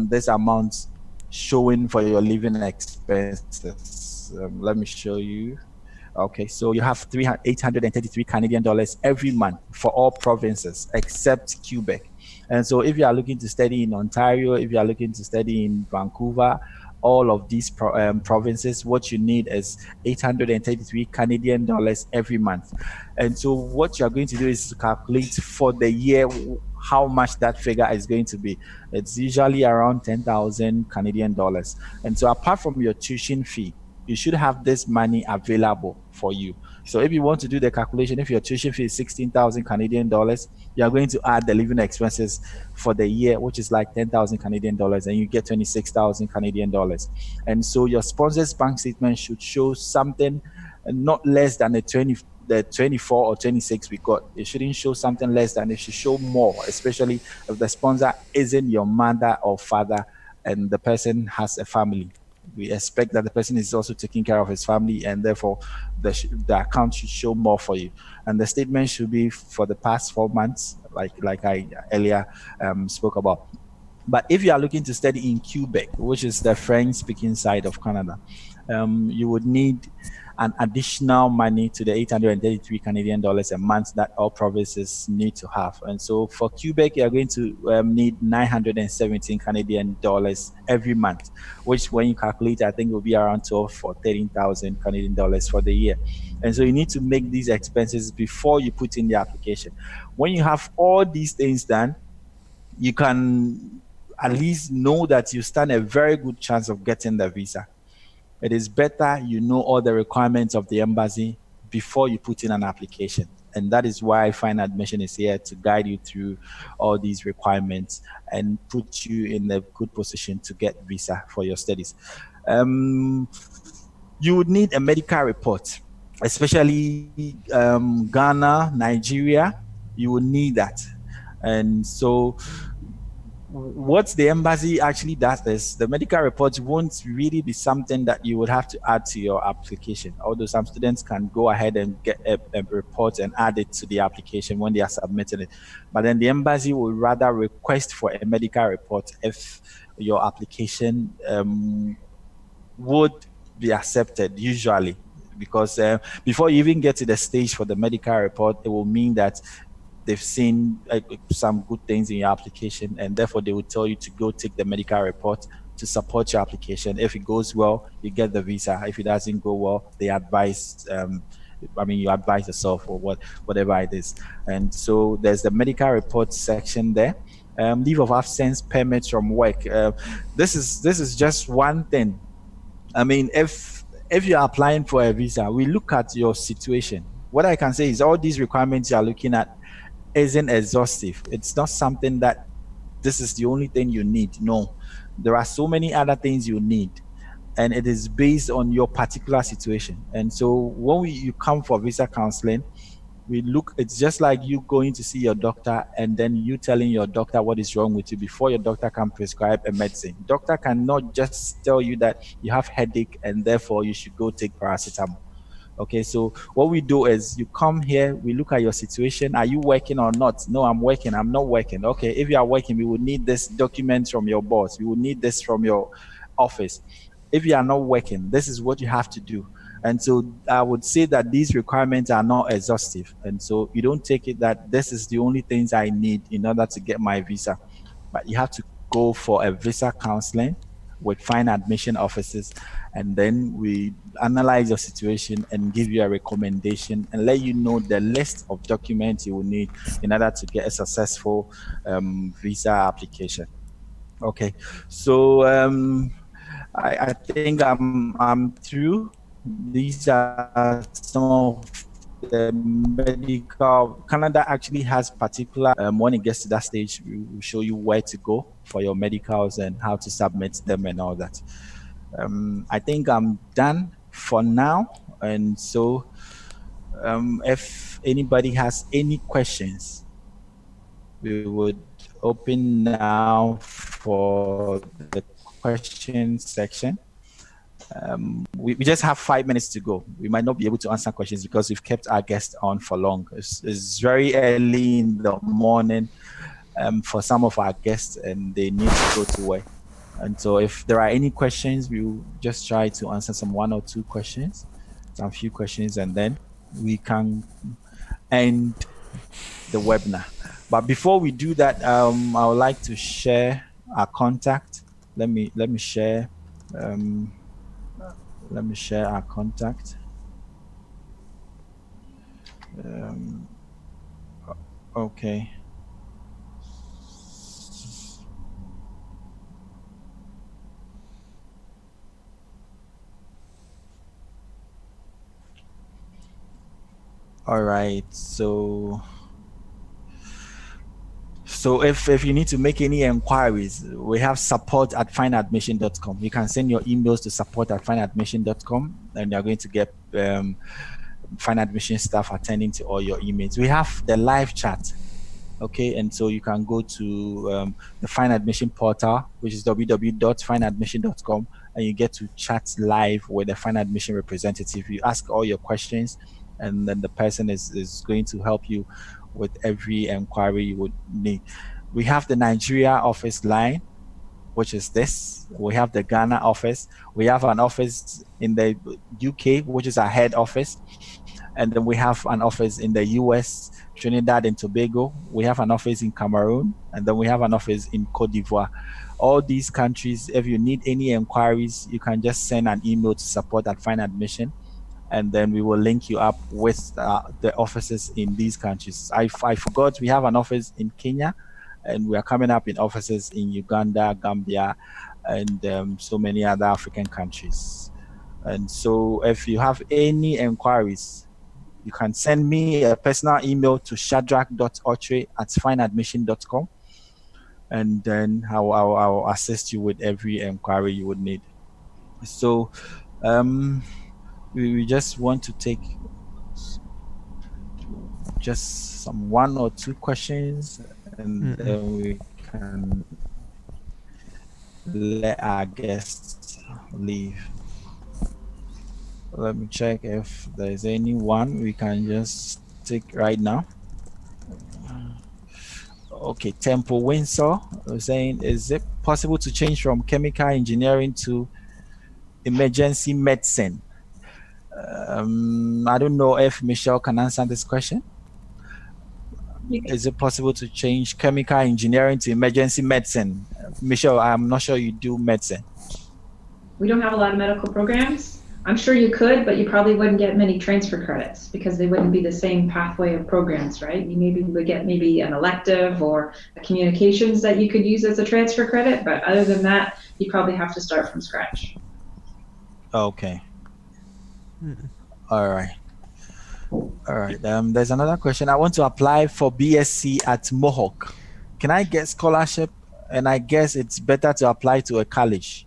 this amount showing for your living expenses. Let me show you. Okay, so you have 833 Canadian dollars every month for all provinces except Quebec. And so if you are looking to study in Ontario, if you are looking to study in Vancouver, all of these provinces, what you need is 833 Canadian dollars every month. And so what you're going to do is to calculate for the year how much that figure is going to be. It's usually around 10,000 Canadian dollars. And so apart from your tuition fee, you should have this money available for you. So if you want to do the calculation, if your tuition fee is 16,000 Canadian dollars, you are going to add the living expenses for the year, which is like 10,000 Canadian dollars, and you get 26,000 Canadian dollars. And so your sponsor's bank statement should show something not less than the 24 or 26 we got. It shouldn't show something less than, it should show more, especially if the sponsor isn't your mother or father and the person has a family. We expect that the person is also taking care of his family, and therefore the account should show more for you. And the statement should be for the past 4 months, like I earlier spoke about. But if you are looking to study in Quebec, which is the French-speaking side of Canada, you would need an additional money to the 833 Canadian dollars a month that all provinces need to have. And so for Quebec, you are going to need 917 Canadian dollars every month, which when you calculate, I think will be around 12 or 13,000 Canadian dollars for the year. And so you need to make these expenses before you put in the application. When you have all these things done, you can at least know that you stand a very good chance of getting the visa. It is better you know all the requirements of the embassy before you put in an application. And that is why Find Admission is here to guide you through all these requirements and put you in a good position to get visa for your studies. You would need a medical report, especially Ghana, Nigeria. You would need that. And so what the embassy actually does is the medical report won't really be something that you would have to add to your application. Although some students can go ahead and get a report and add it to the application when they are submitting it. But then the embassy will rather request for a medical report if your application would be accepted usually, because before you even get to the stage for the medical report, it will mean that they've seen some good things in your application, and therefore they will tell you to go take the medical report to support your application. If it goes well, you get the visa. If it doesn't go well, they advise. You advise yourself or whatever it is. And so there's the medical report section there. Leave of absence permits from work. This is just one thing. I mean, if you're applying for a visa, we look at your situation. What I can say is all these requirements you are looking at isn't exhaustive. It's not something that this is the only thing you need. No, there are so many other things you need, and it is based on your particular situation. And so when you come for visa counseling, we look, it's just like you going to see your doctor and then you telling your doctor what is wrong with you before your doctor can prescribe a medicine. Doctor cannot just tell you that you have headache and therefore you should go take paracetamol. Okay, so what we do is you come here, we look at your situation. Are you working or not? No, I'm working. I'm not working. Okay, if you are working, we will need this document from your boss. We will need this from your office. If you are not working, this is what you have to do. And so I would say that these requirements are not exhaustive. And so you don't take it that this is the only things I need in order to get my visa. But you have to go for a visa counseling with Find Admission officers, and then we analyze your situation and give you a recommendation and let you know the list of documents you will need in order to get a successful visa application. Okay, so I think I'm through. These are some of the medical. Canada actually has particular. When it gets to that stage, we will show you where to go for your medicals and how to submit them and all that. I think I'm done for now, and so if anybody has any questions, we would open now for the question section. We just have 5 minutes to go. We might not be able to answer questions because we've kept our guests on for long. It's very early in the morning for some of our guests, and they need to go to work. And so if there are any questions, we will just try to answer some one or two questions, some few questions, and then we can end the webinar. But before we do that, I would like to share our contact. Let me share. Let me share our contact. Okay. All right. So if you need to make any inquiries, we have support@fineadmission.com. You can send your emails to support@fineadmission.com, and you're going to get Fine Admission staff attending to all your emails. We have the live chat. Okay, and so you can go to the Fine Admission portal, which is www.fineadmission.com, and you get to chat live with the Fine Admission representative. You ask all your questions, and then the person is going to help you with every inquiry you would need. We have the Nigeria office line, which is this. We have the Ghana office. We have an office in the UK, which is our head office. And then we have an office in the US, Trinidad and Tobago. We have an office in Cameroon, and then we have an office in Cote d'Ivoire. All these countries, if you need any inquiries, you can just send an email to support@fineadmission, and then we will link you up with the offices in these countries. I forgot we have an office in Kenya, and we are coming up in offices in Uganda, Gambia, and so many other African countries. And so if you have any inquiries, you can send me a personal email to shadrach.otre@fineadmission.com, and then I'll assist you with every inquiry you would need. So we just want to take just some 1 or 2 questions, and then we can let our guests leave. Let me check if there's anyone we can just take right now. Okay, Temple Windsor saying, is it possible to change from chemical engineering to emergency medicine? I don't know if Michelle can answer this question. Is it possible to change chemical engineering to emergency medicine? Michelle, I'm not sure you do medicine. We don't have a lot of medical programs. I'm sure you could, but you probably wouldn't get many transfer credits because they wouldn't be the same pathway of programs, right? You maybe would get maybe an elective or a communications that you could use as a transfer credit, but other than that, you probably have to start from scratch. Okay. All right. There's another question. I want to apply for BSc at Mohawk. Can I get scholarship? And I guess it's better to apply to a college.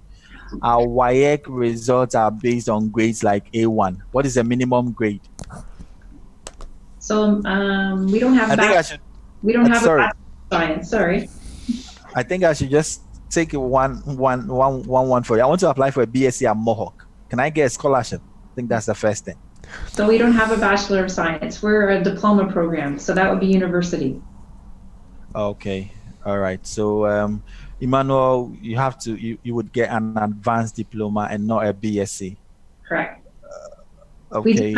Our WAEC results are based on grades like A1. What is the minimum grade? So we don't have we don't have a science. Sorry. I think I should just take one for you. I want to apply for a BSc at Mohawk. Can I get a scholarship? I think that's the first thing. So we don't have a Bachelor of Science. We're a diploma program, so that would be university. Okay. All right. So Emmanuel, you have to you would get an advanced diploma and not a BSc. Correct. Okay.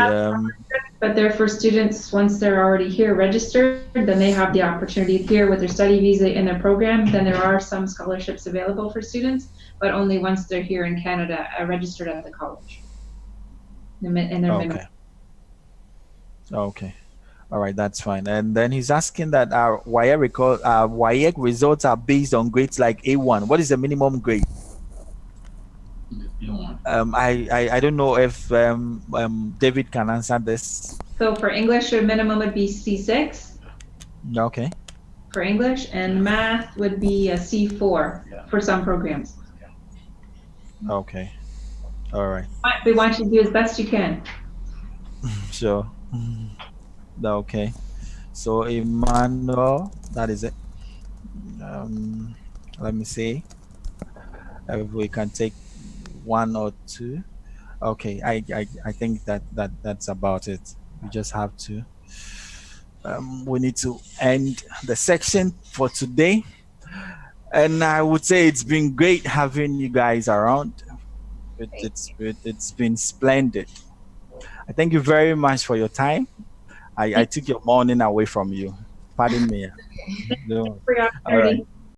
But they're for students once they're already here registered, then they have the opportunity here with their study visa in their program. Then there are some scholarships available for students, but only once they're here in Canada, registered at the college. Okay. All right, that's fine. And then he's asking that our WAEC results are based on grades like A1. What is the minimum grade? I don't know if David can answer this. So for English, your minimum would be C6. Okay. For English, and math would be a C4 for some programs. Okay. All right. We want you to do as best you can. Sure. Okay. So Emmanuel, that is it. Let me see if we can take 1 or 2. Okay, I think that's about it. We just have to. We need to end the section for today, and I would say it's been great having you guys around. It's been splendid. I thank you very much for your time. I took your morning away from you. Pardon me. All right.